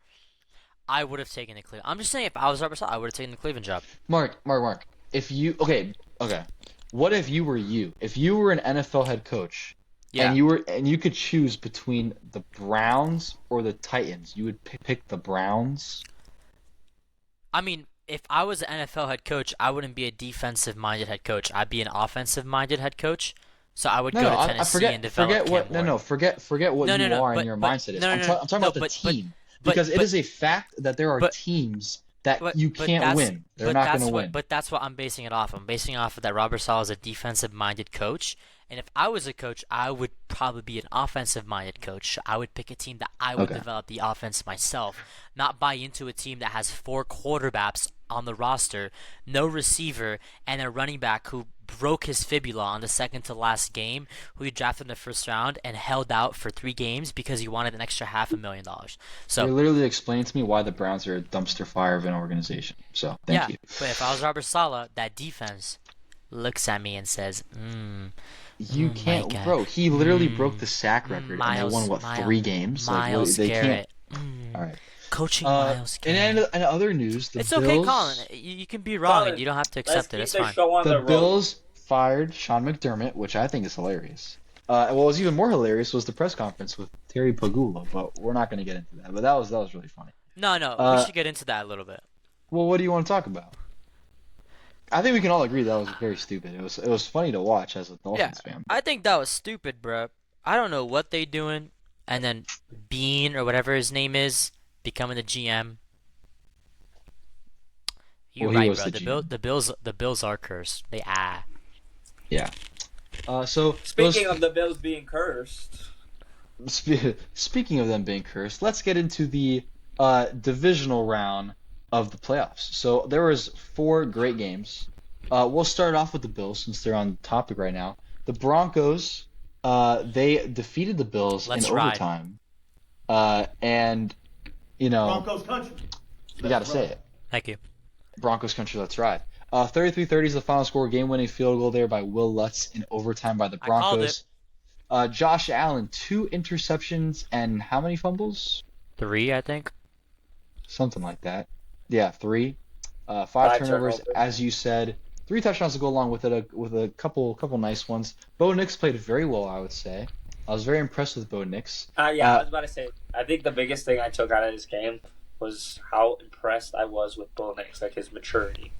I would have taken the Cleveland. I'm just saying, if I was Robert Saleh, I would have taken the Cleveland job. Mark. If you okay. What if you were you? If you were an NFL head coach, Yeah. and you could choose between the Browns or the Titans, you would pick the Browns. I mean, if I was an NFL head coach, I wouldn't be a defensive-minded head coach. I'd be an offensive-minded head coach. So I would go to I Tennessee forget. and develop Forget what. Cam Ward. Forget what No, no, you no, are but- and your but- mindset is. no, I'm no, talking no, about the but- team but- because it but- is a fact that there are but- teams that But- you but can't that's- win. They're but not that's going to what- win. But that's what I'm basing it off. I'm basing it off of that Robert Saleh is a defensive-minded coach. And if I was a coach, I would probably be an offensive-minded coach. I would pick a team that I would Okay. develop the offense myself, not buy into a team that has 4 quarterbacks on the roster, no receiver, and a running back who broke his fibula on the second to last game, who he drafted in the first round and held out for 3 games because he wanted an extra $500,000. So You're literally explaining to me why the Browns are a dumpster fire of an organization. So thank you. But if I was Robert Saleh, that defense looks at me and says, You my can't, God. bro. He literally broke the sack record, and they won what 3 games? Miles they Garrett. can't. All right. Coaching Miles Garrett. And in other news, the It's Bills. okay, Colin. You can be wrong, Colin, and you don't have to Let's accept keep it. It's the fine. show on The the road. Bills fired Sean McDermott, which I think is hilarious. What was even more hilarious was the press conference with Terry Pagula, but we're not going to get into that. But that was really funny. No, we Uh, should get into that a little bit. Well, what do you want to talk about? I think we can all agree that was very stupid. It was funny to watch as a Dolphins fan. I think that was stupid, bro. I don't know what they doing, and then Bean or whatever his name is becoming the GM. You're Well, he right, was bro. the The Bills are cursed. They are. Yeah. So Speaking of the Bills being cursed, speaking of them being cursed, let's get into the divisional round of the playoffs. So there was 4 great games. We'll start off with the Bills since they're on topic right now. The Broncos They defeated the Bills Let's in ride. overtime. And Broncos country. you got to say it. Thank you. Broncos country, let's ride. 33-30 is the final score. Game-winning field goal there by Will Lutz in overtime by the I called Broncos. Josh Allen, 2 interceptions and how many fumbles? 3, I think. Something like that. Yeah, 3. 5 Five turnovers, turnovers. as you said. 3 touchdowns to go along with it, with a couple nice ones. Bo Nix played very well, I would say. I was very impressed with Bo Nix. I was about to say. I think the biggest thing I took out of this game was how impressed I was with Bo Nix, like his maturity.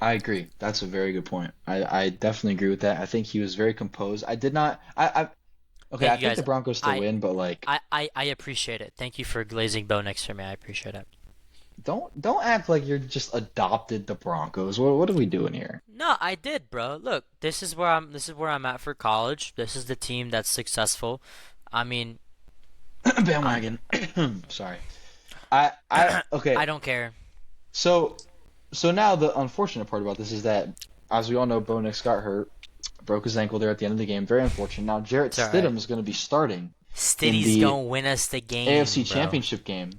I agree. That's a very good point. I definitely agree with that. I think he was very composed. I did not. Okay, Hey, I you think guys, the Broncos still win, but like, I appreciate it. Thank you for glazing Bo Nix for me. I appreciate it. don't act like you're just adopted the Broncos. What are we doing here? No, I did, bro. Look, this is where I'm at for college. This is the team that's successful. I mean, Bandwagon. Sorry. Okay. I don't care. So now the unfortunate part about this is that, as we all know, Bo Nix got hurt, broke his ankle there at the end of the game. Very unfortunate. Now Jarrett It's all Stidham right. is going to be starting Stiddy's the gonna win us the game, AFC bro. Championship game.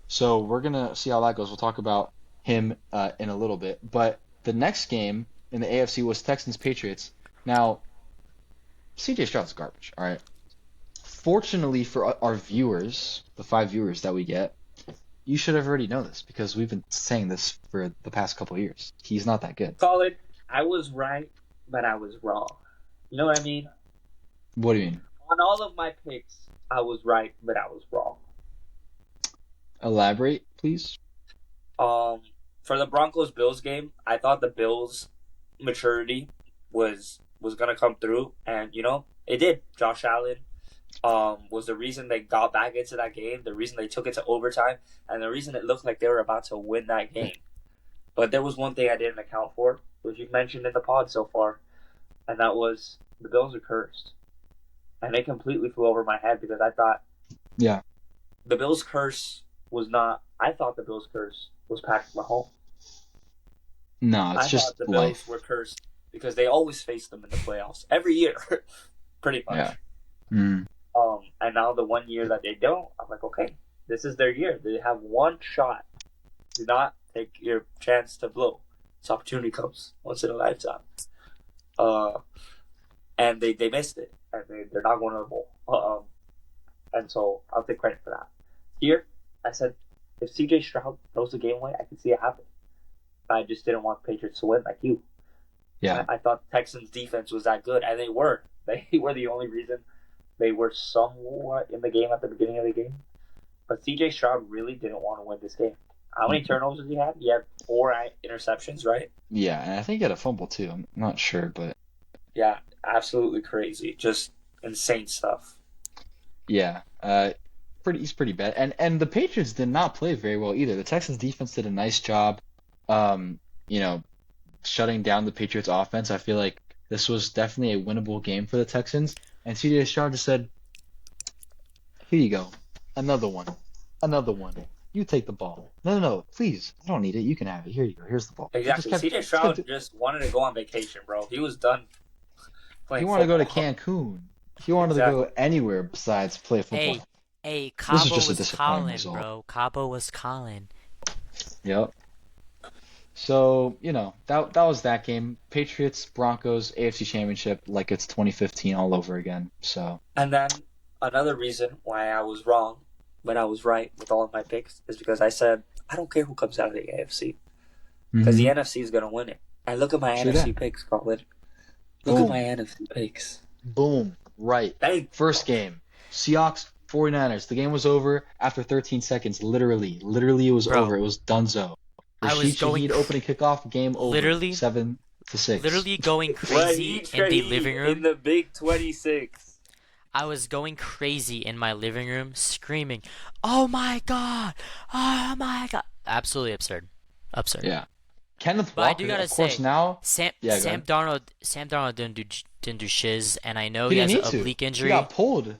So we're gonna see how that goes. We'll talk about him in a little bit. But the next game in the AFC was Texans Patriots. Now, CJ Stroud's garbage. All right. Fortunately for our viewers, the 5 viewers that we get, you should have already known this because we've been saying this for the past couple of years. He's not that good. Colin, I was right, but I was wrong. You know what I mean? What do you mean? On all of my picks, I was right, but I was wrong. Elaborate, please. For the Broncos Bills game, I thought the Bills' maturity was gonna come through, and it did. Josh Allen was the reason they got back into that game, the reason they took it to overtime, and the reason it looked like they were about to win that game. But there was one thing I didn't account for, which you've mentioned in the pod so far, and that was the Bills are cursed. And it completely flew over my head because I thought the Bills' curse was not. I thought the Bills' curse was Patrick Mahomes. No, it's I just thought the Bills life. were cursed because they always face them in the playoffs every year, pretty much. Yeah. Mm. And now the one year that they don't, I'm like, okay, this is their year. They have one shot. Do not take your chance to blow. This opportunity comes once in a lifetime. And they missed it, and they're not going to the bowl. And so I'll take credit for that. Here, I said, if CJ Stroud throws the game away, I can see it happen. I just didn't want the Patriots to win like you. Yeah. I thought Texans defense was that good, and they were. They were the only reason they were somewhat in the game at the beginning of the game. But CJ Stroud really didn't want to win this game. How many turnovers did he have? He had 4 interceptions, right? Yeah, and I think he had a fumble too. I'm not sure, but Yeah, absolutely crazy. Just insane stuff. yeah, he's pretty bad. And the Patriots did not play very well either. The Texans defense did a nice job, shutting down the Patriots offense. I feel like this was definitely a winnable game for the Texans. And CJ Stroud just said, "Here you go, another one. You take the ball. No, please, I don't need it. You can have it. Here you go. Here's the ball." Exactly. CJ Stroud just wanted to go on vacation, bro. He was done playing He wanted to go to football. Cancun. He wanted to go anywhere besides play football. Hey, This Cabo is just a was disappointing calling, result. bro. Cabo was calling. Yep. So, that was that game. Patriots, Broncos, AFC Championship, like it's 2015 all over again. So, And then another reason why I was wrong, but I was right with all of my picks, is because I said, I don't care who comes out of the AFC. Because the NFC is going to win it. And look at my True NFC that. picks, Colin. Look Boom. at my NFC picks. boom, right. Thank First game, Seahawks, 49ers. The game was over after 13 seconds. Literally, it was Bro. over. It was donezo. I was Rashid going Shaheed opening kickoff, game over. Literally- 7-6. Literally going Raheem crazy in the Shaheed living in room. the Big 26. I was going crazy in my living room, screaming, "Oh my god! Oh my god!" Absolutely absurd. Absurd. Yeah. Kenneth But I Walker, do gotta of course, say, now Sam Yeah, go Sam Darnold didn't do shiz, and I know he he has didn't an need to. oblique He injury. got pulled.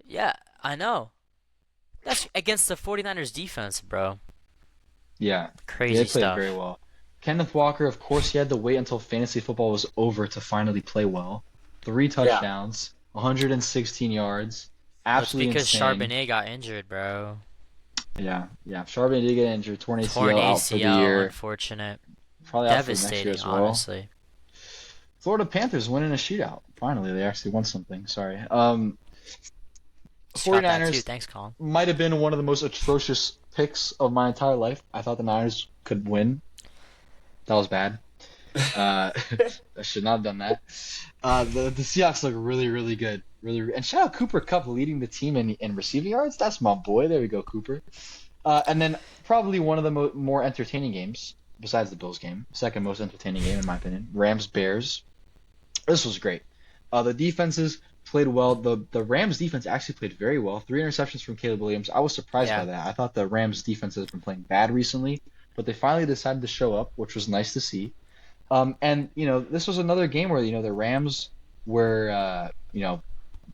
Yeah, I know. That's against the 49ers defense, bro. Yeah. Crazy They played stuff. very well. Kenneth Walker, of course, he had to wait until fantasy football was over to finally play well. 3 touchdowns. 116 yards. Well, it's Absolutely because insane. Charbonnet got injured, bro. Yeah. Charbonnet did get injured, torn Torn ACL out for the ACL, year. unfortunate. Probably out for next year Devastating, as well. honestly. Florida Panthers winning a shootout. Finally, they actually won something. Sorry. Just got that too. 49ers Thanks, Colin. might have been one of the most atrocious picks of my entire life. I thought the Niners could win. That was bad. I should not have done that. The Seahawks look really, really good. And shout out Cooper Kupp leading the team in receiving yards. That's my boy. There we go, Cooper. And then probably one of the more entertaining games, besides the Bills game, second most entertaining game in my opinion, Rams-Bears. This was great. The defenses played well. The Rams defense actually played very well. 3 interceptions from Caleb Williams. I was surprised by that. I thought the Rams defense has been playing bad recently, but they finally decided to show up, which was nice to see. And this was another game where the Rams were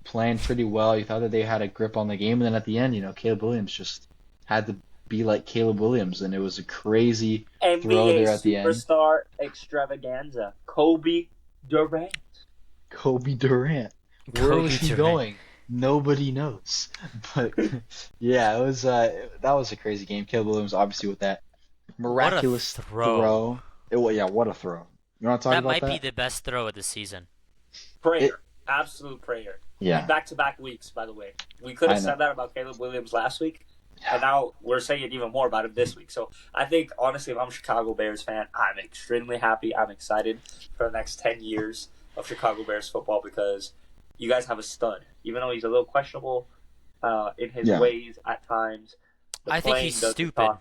playing pretty well. You thought that they had a grip on the game, and then at the end, Caleb Williams just had to be like Caleb Williams, and it was a crazy throw there at the end. Superstar extravaganza, Kobe Durant. Where was he going? Nobody knows. But yeah, it was that was a crazy game. Caleb Williams obviously with that miraculous throw. What a throw. You want to talk about that? That might be the best throw of the season. Prayer. Absolute prayer. Yeah. Back-to-back weeks, by the way. We could have said that about Caleb Williams last week, and now we're saying it even more about him this week. So I think, honestly, if I'm a Chicago Bears fan, I'm extremely happy. I'm excited for the next 10 years of Chicago Bears football because you guys have a stud. Even though he's a little questionable in his ways at times. I think he's stupid.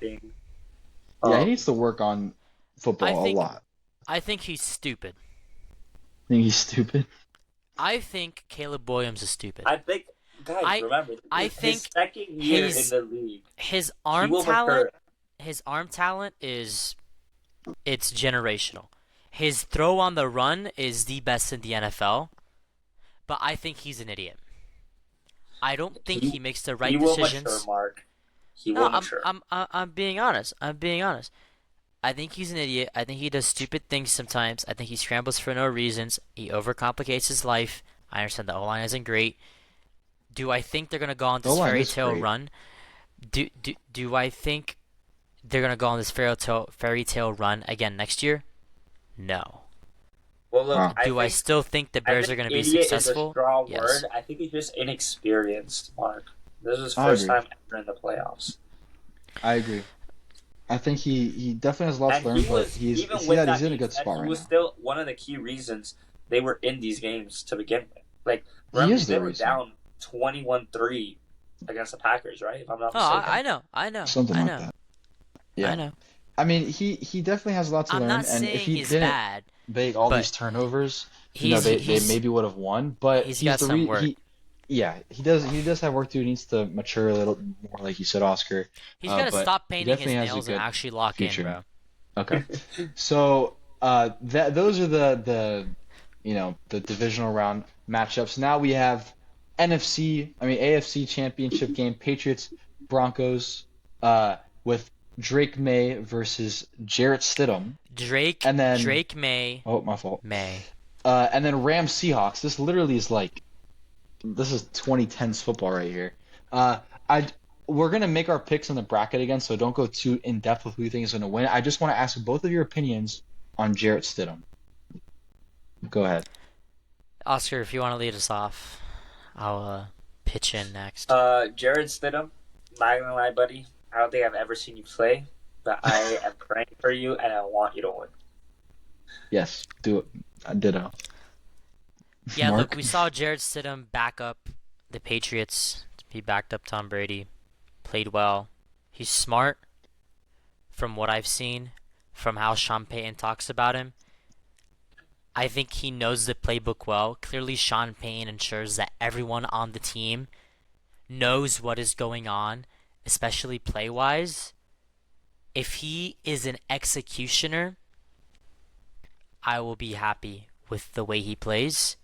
He needs to work on football a lot. I think he's stupid. Think he's stupid? I think Caleb Williams is stupid. I think, guys, remember, his second year in the league. His arm talent is generational. His throw on the run is the best in the NFL, but I think he's an idiot. I don't think he makes the right decisions. He will mature, Mark. He will mature. I'm being honest. I think he's an idiot. I think he does stupid things sometimes. I think he scrambles for no reasons. He overcomplicates his life. I understand the O-line isn't great. Do I think they're going to go on this fairy tale run? Do I think they're going to go on this fairy tale run again next year? No. Well, look, I still think the Bears are going to be successful? Is a strong yes. word. I think he's just inexperienced, Mark. This is his first time ever in the playoffs. I agree. I think he definitely has a lot to learn, but he's in a good spot right now. He was still one of the key reasons they were in these games to begin with. Like, remember, they were down 21-3 against the Packers, right? If I'm not mistaken. I know. Something like that. Yeah. I know. I mean, he definitely has a lot to learn, and if he didn't make all these turnovers, they maybe would have won. But he's got some work. He does have work to do. He needs to mature a little more, like you said, Oscar. He's got to stop painting his nails and actually lock in, bro. Okay. So those are the divisional round matchups. Now we have AFC Championship game, Patriots Broncos, with Drake May versus Jarrett Stidham. Drake May. Oh, my fault. May. And then Rams Seahawks. This literally is this is 2010s football right here. We're gonna make our picks in the bracket again, so don't go too in depth with who you think is gonna win. I just want to ask both of your opinions on Jarrett Stidham. Go ahead, Oscar. If you want to lead us off, I'll pitch in next. Jarrett Stidham, not gonna lie, buddy. I don't think I've ever seen you play, but I am praying for you, and I want you to win. Yes, do it. I ditto. Yeah, Mark? Look, we saw Jarrett Stidham back up the Patriots. He backed up Tom Brady, played well. He's smart, from what I've seen, from how Sean Payton talks about him. I think he knows the playbook well. Clearly, Sean Payton ensures that everyone on the team knows what is going on, especially play-wise. If he is an executioner, I will be happy with the way he plays.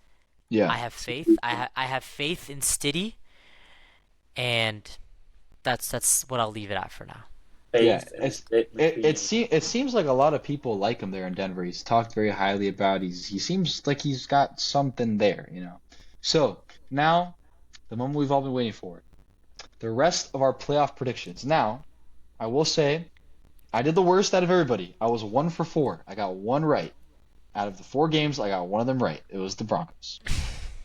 Yeah, I have faith. I have faith in Stiddy, and that's what I'll leave it at for now. Yeah, it seems like a lot of people like him there in Denver. He's talked very highly about. He seems like he's got something there, So Now, the moment we've all been waiting for. The rest of our playoff predictions. Now, I will say, I did the worst out of everybody. I was 1 for 4. I got one right. Out of the 4 games, I got one of them right. It was the Broncos.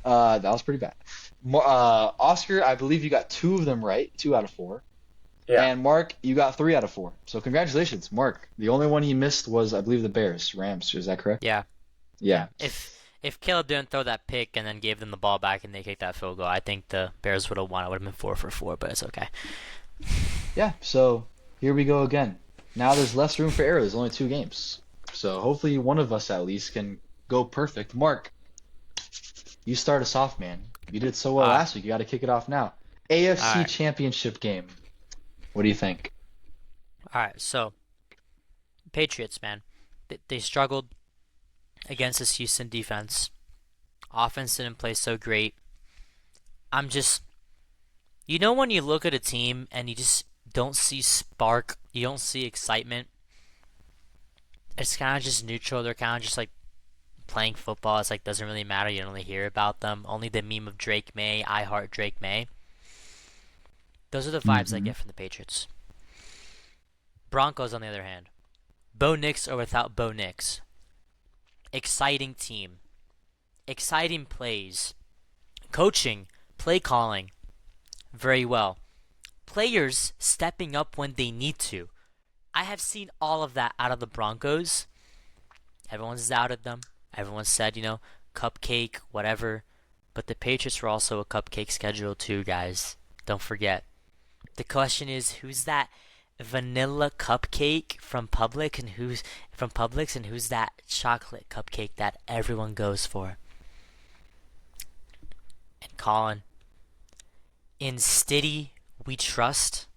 That was pretty bad. Oscar, I believe you got 2 of them right, 2 out of 4. Yeah. And Mark, you got 3 out of 4. So congratulations, Mark. The only one he missed was, I believe, the Rams. Is that correct? Yeah. Yeah. If Caleb didn't throw that pick and then gave them the ball back and they kicked that field goal, I think the Bears would have won. It would have been 4 for 4, but it's okay. Yeah. So here we go again. Now there's less room for error. There's only 2 games. So hopefully one of us at least can go perfect. Mark, you start us off, man. You did so well last week. You got to kick it off now. AFC Championship game. What do you think? All right, so Patriots, man, they struggled against this Houston defense. Offense didn't play so great. I'm just, when you look at a team and you just don't see spark, you don't see excitement. It's kind of just neutral. They're kind of just like playing football. It's like doesn't really matter. You don't really hear about them. Only the meme of Drake May, I heart Drake May. Those are the vibes I get from the Patriots. Broncos, on the other hand, Bo Nix or without Bo Nix. Exciting team. Exciting plays. Coaching, play calling, very well. Players stepping up when they need to. I have seen all of that out of the Broncos. Everyone's doubted them. Everyone said, cupcake, whatever. But the Patriots were also a cupcake schedule too, guys. Don't forget. The question is, who's that vanilla cupcake from Publix and who's that chocolate cupcake that everyone goes for? And Colin, in Stiddy we trust.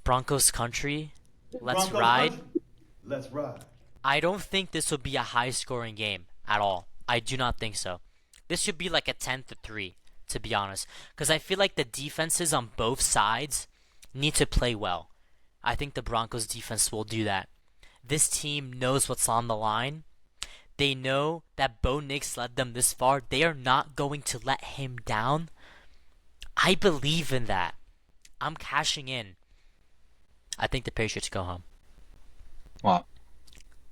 Broncos country, let's Broncos ride. country. Let's ride. I don't think this will be a high-scoring game at all. I do not think so. This should be like a 10-3, to be honest, because I feel like the defenses on both sides need to play well. I think the Broncos defense will do that. This team knows what's on the line. They know that Bo Nix led them this far. They are not going to let him down. I believe in that. I'm cashing in. I think the Patriots go home. Wow.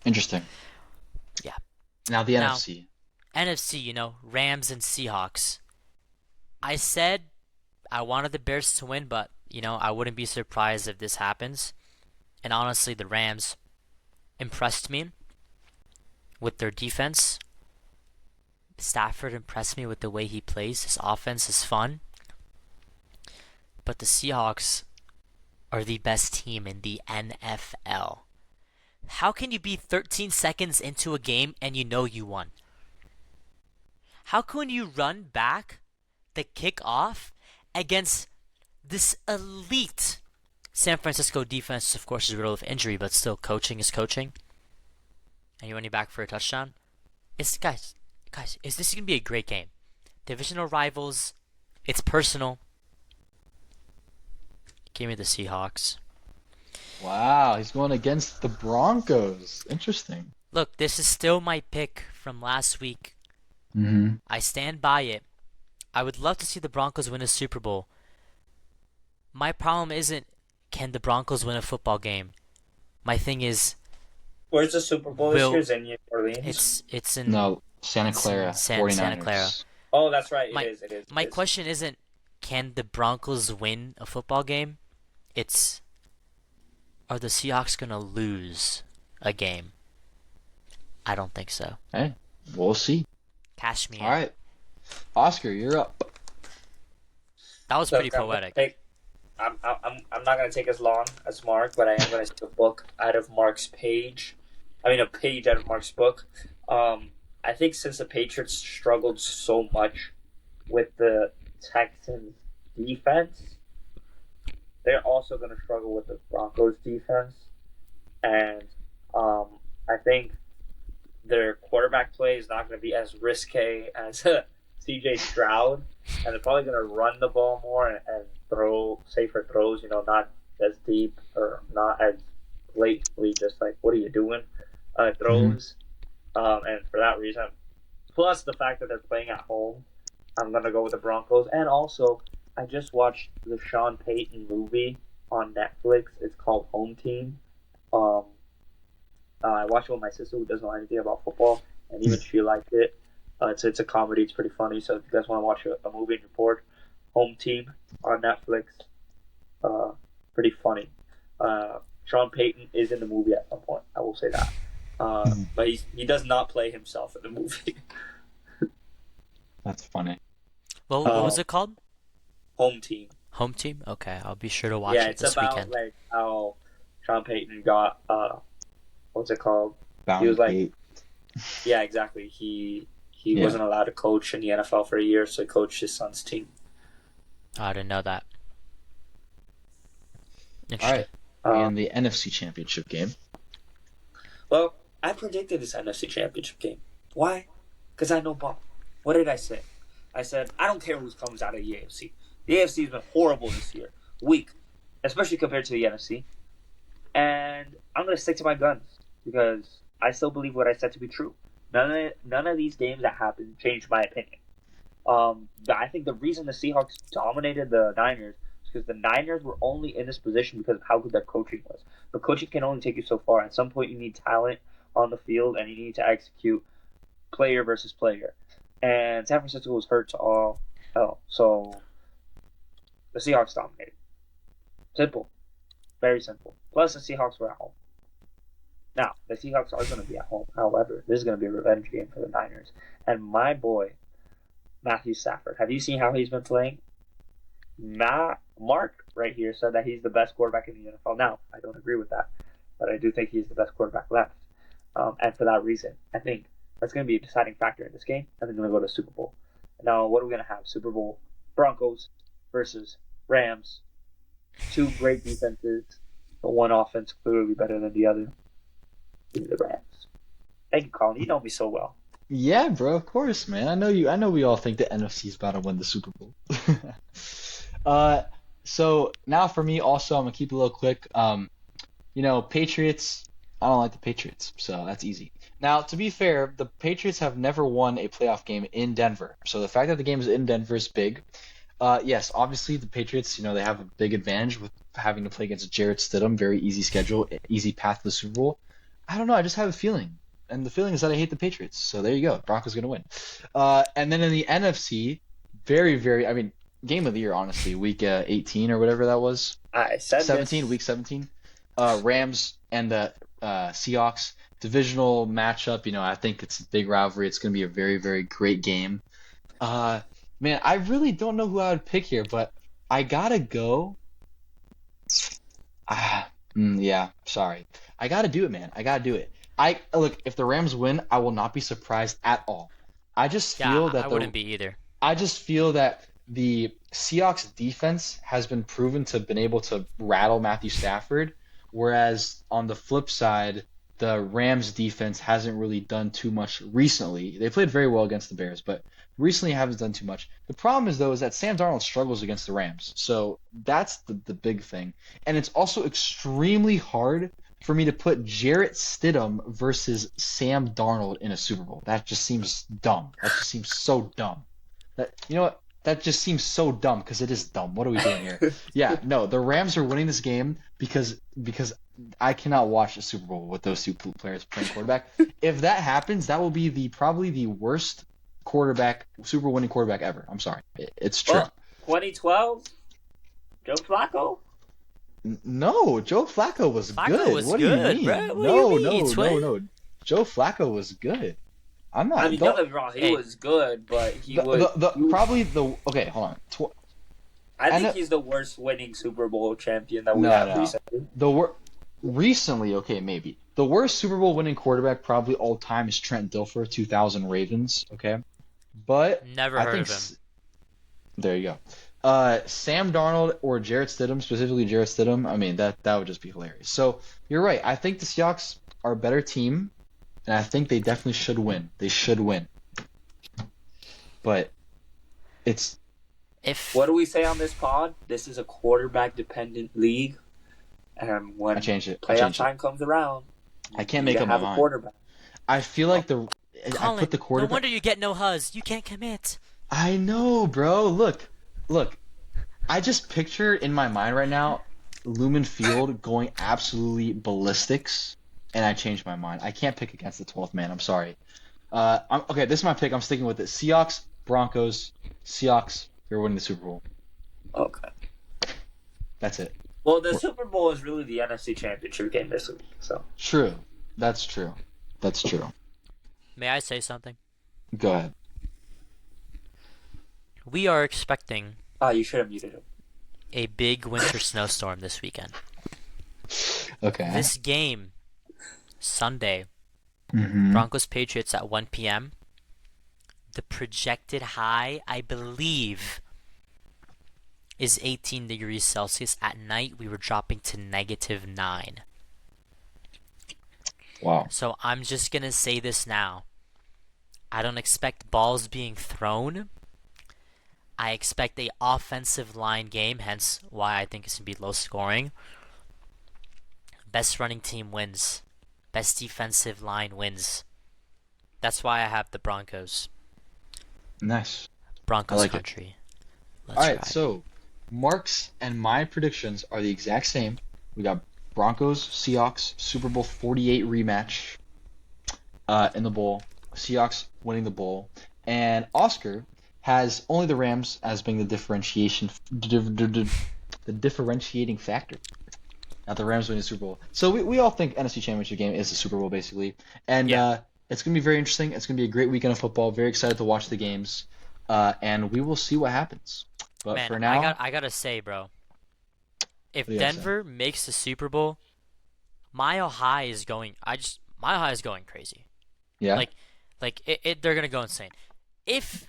Interesting. Yeah. Now the NFC. NFC, Rams and Seahawks. I said I wanted the Bears to win, but, I wouldn't be surprised if this happens. And honestly, the Rams impressed me with their defense. Stafford impressed me with the way he plays. His offense is fun. But the Seahawks are the best team in the NFL. How can you be 13 seconds into a game and you won? How can you run back the kickoff against this elite San Francisco defense? Of course, is riddled with injury, but still, coaching is coaching. And you're running back for a touchdown. Guys, is this going to be a great game? Divisional rivals. It's personal. Give me the Seahawks. Wow, he's going against the Broncos. Interesting. Look, this is still my pick from last week. Mm-hmm. I stand by it. I would love to see the Broncos win a Super Bowl. My problem isn't, can the Broncos win a football game? My thing is, Where's the Super Bowl this year? Is in New Orleans? It's in Santa Clara. Santa Clara. Oh, that's right. It is. My question isn't, can the Broncos win a football game? It's, are the Seahawks going to lose a game? I don't think so. Hey, we'll see. Cash me in. All right. Oscar, you're up. That was pretty poetic. I'm not gonna take as long as Mark, but I am gonna take a book out of Mark's page. A page out of Mark's book. I think since the Patriots struggled so much with the Texans defense, they're also gonna struggle with the Broncos defense, and I think their quarterback play is not going to be as risque as C.J. Stroud, and they're probably going to run the ball more and throw safer throws, not as deep or not as blatantly just like, what are you doing, throws. And for that reason, plus the fact that they're playing at home, I'm gonna go with the Broncos. And also, I just watched the Sean Payton movie on Netflix. It's called Home Team. Um, I watched it with my sister who doesn't know anything about football, and even she liked it. It's a comedy. It's pretty funny. So if you guys want to watch a movie and report, Home Team on Netflix, pretty funny. Sean Payton is in the movie at some point. I will say that. But he does not play himself in the movie. That's funny. Well, what was it called? Home Team. Home Team? Okay, I'll be sure to watch Yeah, it it's this about weekend. like how Sean Payton got what's it called? Bound He was like, Pete. yeah, exactly. He Yeah. wasn't allowed to coach in the NFL for a year, so he coached his son's team. I didn't know that. All Interesting. right. And the NFC Championship game. Well, I predicted this NFC Championship game. Why? Because I know ball. What did I say? I said, I don't care who comes out of the AFC. The AFC has been horrible this year. Weak. Especially compared to the NFC. And I'm going to stick to my guns. Because I still believe what I said to be true. None of these games that happened changed my opinion. I think the reason the Seahawks dominated the Niners is because the Niners were only in this position because of how good their coaching was. But coaching can only take you so far. At some point, you need talent on the field, and you need to execute player versus player. And San Francisco was hurt to all hell. So the Seahawks dominated. Simple. Very simple. Plus, the Seahawks were at home. Now, the Seahawks are going to be at home. However, this is going to be a revenge game for the Niners. And my boy, Matthew Stafford, have you seen how he's been playing? Mark right here said that he's the best quarterback in the NFL. Now, I don't agree with that, but I do think he's the best quarterback left. And for that reason, I think that's going to be a deciding factor in this game, and they're going to go to the Super Bowl. Now, what are we going to have? Super Bowl, Broncos versus Rams. Two great defenses, but one offense clearly better than the other. Give me the Rams. Thank you, Colin. You know me so well. Yeah, bro, of course, man. I know you. I know we all think the NFC is about to win the Super Bowl. So now for me, also, I'm gonna keep it a little quick. Patriots. I don't like the Patriots, so that's easy. Now, to be fair, the Patriots have never won a playoff game in Denver, so the fact that the game is in Denver is big. Yes, obviously the Patriots, they have a big advantage with having to play against Jarrett Stidham. Very easy schedule, easy path to the Super Bowl. I don't know. I just have a feeling. And the feeling is that I hate the Patriots. So there you go. Broncos going to win. And then in the NFC, very, very, game of the year, honestly. Week 18 or whatever that was. I said 17, this. week 17. Rams and the Seahawks. Divisional matchup. I think it's a big rivalry. It's going to be a very, very great game. Man, I really don't know who I would pick here, but I got to go. Yeah, sorry. I got to do it, man. I got to do it. Look, if the Rams win, I will not be surprised at all. I just feel that I wouldn't be either. I just feel that the Seahawks defense has been proven to have been able to rattle Matthew Stafford, whereas on the flip side, the Rams defense hasn't really done too much recently. They played very well against the Bears, but recently haven't done too much. The problem is that Sam Darnold struggles against the Rams. So that's the big thing. And it's also extremely hard for me to put Jarrett Stidham versus Sam Darnold in a Super Bowl. That just seems dumb. That just seems so dumb. You know what? That just seems so dumb because it is dumb. What are we doing here? Yeah, no, the Rams are winning this game because I cannot watch a Super Bowl with those two players playing quarterback. If that happens, that will be probably the worst Super Bowl winning quarterback ever. I'm sorry. It's true. Well, 2012? Joe Flacco? No, Joe Flacco was Flacco good. was What good, do you mean? bro. What do you mean, No. Joe Flacco was good. I'm not. I mean, don't get me wrong, he was good, but Okay, hold on. I think he's the worst winning Super Bowl champion that we have recently. Recently, okay, maybe. The worst Super Bowl winning quarterback probably all time is Trent Dilfer, 2000 Ravens, okay? But Never heard of him. There you go. Sam Darnold or Jarrett Stidham, specifically Jarrett Stidham, that would just be hilarious. So, you're right. I think the Seahawks are a better team, and I think they definitely should win. They should win. But what do we say on this pod? This is a quarterback-dependent league, and when playoff time comes around, I can't make up my mind. Quarterback. I feel like Colin, I put the quarterback. No wonder you get no huzz. You can't commit. I know, bro. Look. I just picture in my mind right now Lumen Field going absolutely ballistics, and I changed my mind. I can't pick against the 12th man. I'm sorry. Okay, this is my pick. I'm sticking with it. Seahawks, Broncos, Seahawks. They're winning the Super Bowl. Okay. That's it. Well, the Super Bowl is really the NFC Championship game this week, so. True. That's true. May I say something? Go ahead. We are expecting You should have muted him. a big winter snowstorm this weekend. Okay. This game, Sunday, Mhm. Broncos Patriots at 1 p.m. The projected high, I believe, is 18 degrees Celsius. At night, we were dropping to -9. Wow. So I'm just going to say this now. I don't expect balls being thrown. I expect a offensive line game, hence why I think it's going to be low scoring. Best running team wins. Best defensive line wins. That's why I have the Broncos. Nice. Broncos I like it. country. Let's All right, ride. so Mark's and my predictions are the exact same. We got Broncos, Seahawks, Super Bowl 48 rematch in the bowl. Seahawks winning the bowl. And Oscar has only the Rams as being the differentiating factor. Not the Rams winning the Super Bowl. So we all think NFC Championship game is the Super Bowl, basically. And it's going to be very interesting. It's going to be a great weekend of football. Very excited to watch the games. And we will see what happens. But Man, for now, I gotta say, bro, if What do you gotta Denver makes the Super Bowl, Mile High is going crazy. yeah. They're gonna go insane. If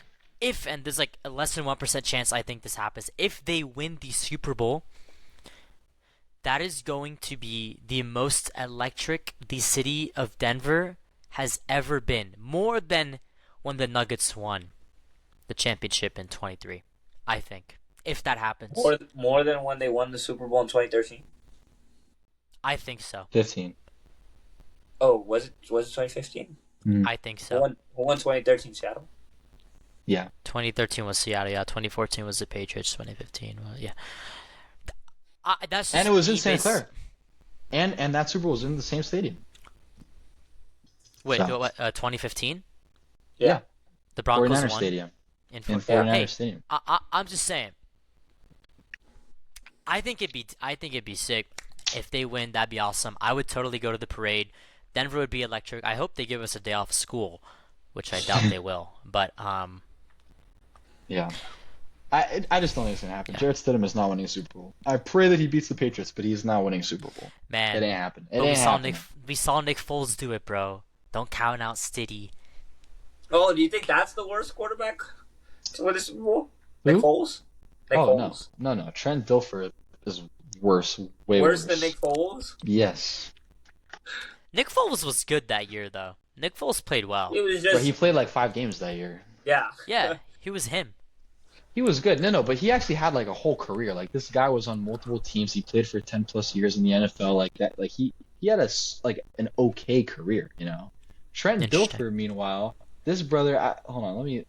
and there's like a less than 1% chance I think this happens. If they win the Super Bowl, that is going to be the most electric the city of Denver has ever been. More than when the Nuggets won the championship in 23. I think. If that happens. More than when they won the Super Bowl in 2013? I think so. 15. Oh, was it 2015? I think Who so. won 2013? Seattle? Yeah. 2013 was Seattle, yeah. 2014 was the Patriots. 2015, well, yeah. That's just And it was in me St. Clair. And that Super Bowl was in the same stadium. Wait, So- what, 2015? Yeah. The Broncos 49ers won Stadium. in In 49ers. 49ers Hey, Stadium. I'm just saying. I think it'd be sick if they win. That'd be awesome. I would totally go to the parade. Denver would be electric. I hope they give us a day off of school, which I doubt they will. But Yeah. I just don't think it's going to happen. Yeah. Jarrett Stidham is not winning a Super Bowl. I pray that he beats the Patriots, but he's not winning a Super Bowl. man, It ain't happening. It but ain't happening. we saw Nick Foles do it, bro. Don't count out Stiddy. Oh, do you think that's the worst quarterback to win the Super Bowl? Nick Who? Foles? Nick Oh, Foles. no. Trent Dilfer is worse. Way Worse worse. than Nick Foles? Yes. Nick Foles was good that year, though. Nick Foles played well. He was But just he played like 5 games that year. yeah. Yeah, he was him. He was good. No, but he actually had like a whole career. Like this guy was on multiple teams. He played for 10 plus years in the NFL. Like that. Like he had an okay career. You know. Trent Interesting. Dilfer, meanwhile, this brother. Hold on.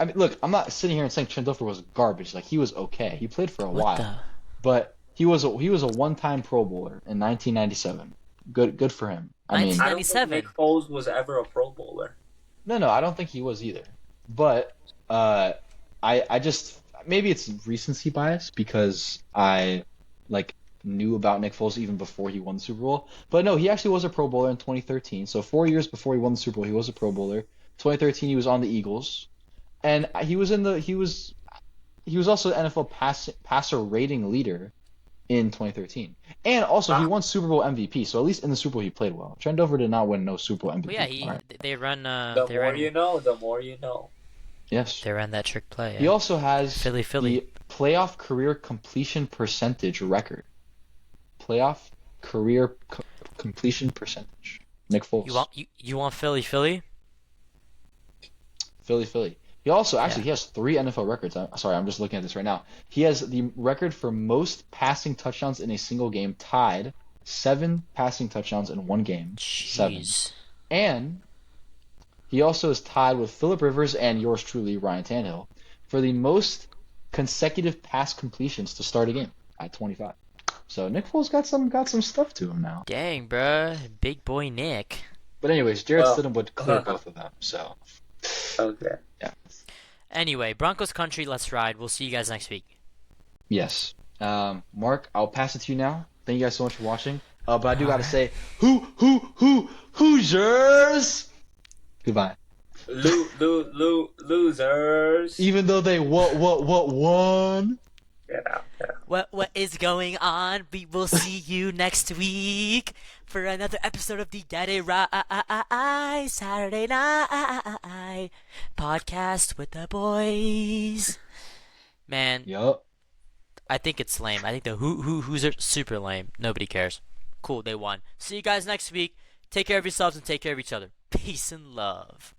I mean, look. I'm not sitting here and saying Trent Dilfer was garbage. Like he was okay. He played for a What while, the? but he was a one-time Pro Bowler in 1997. Good for him. I mean, I don't think 97. Nick Foles was ever a Pro Bowler. no, I don't think he was either. But I just maybe it's recency bias because I like knew about Nick Foles even before he won the Super Bowl. But no, he actually was a Pro Bowler in 2013. So 4 years before he won the Super Bowl, he was a Pro Bowler. 2013, he was on the Eagles, and he was also the NFL passer rating leader in 2013. And also he won Super Bowl MVP. So at least in the Super Bowl he played well. Trent Dilfer did not win no Super Bowl MVP. Well, yeah, Alright. they run. The They more ran. you know, the more you know. Yes. They ran that trick play. He Yeah. also has Philly. the playoff career completion percentage record. Playoff career completion percentage. Nick Foles. You want Philly? Philly. He also Yeah. he has 3 NFL records. Sorry, I'm just looking at this right now. He has the record for most passing touchdowns in a single game, tied 7 passing touchdowns in one game. 7. Jeez. And he also is tied with Phillip Rivers and yours truly, Ryan Tannehill, for the most consecutive pass completions to start a game at 25. So Nick Foles got some stuff to him now. Dang, bruh. Big boy Nick. But anyways, Jarrett Well, Stidham would clear both of them. So Okay. yeah. Anyway, Broncos country, let's ride. We'll see you guys next week. Yes. Mark, I'll pass it to you now. Thank you guys so much for watching. But I do gotta say, Hoosiers! Goodbye. Losers. Even though they won. Get out. What is going on? We will see you next week for another episode of the Daddy Ride Saturday Night Podcast with the boys. Man, Yup. I think it's lame. I think the who's are super lame. Nobody cares. Cool, they won. See you guys next week. Take care of yourselves and take care of each other. Peace and love.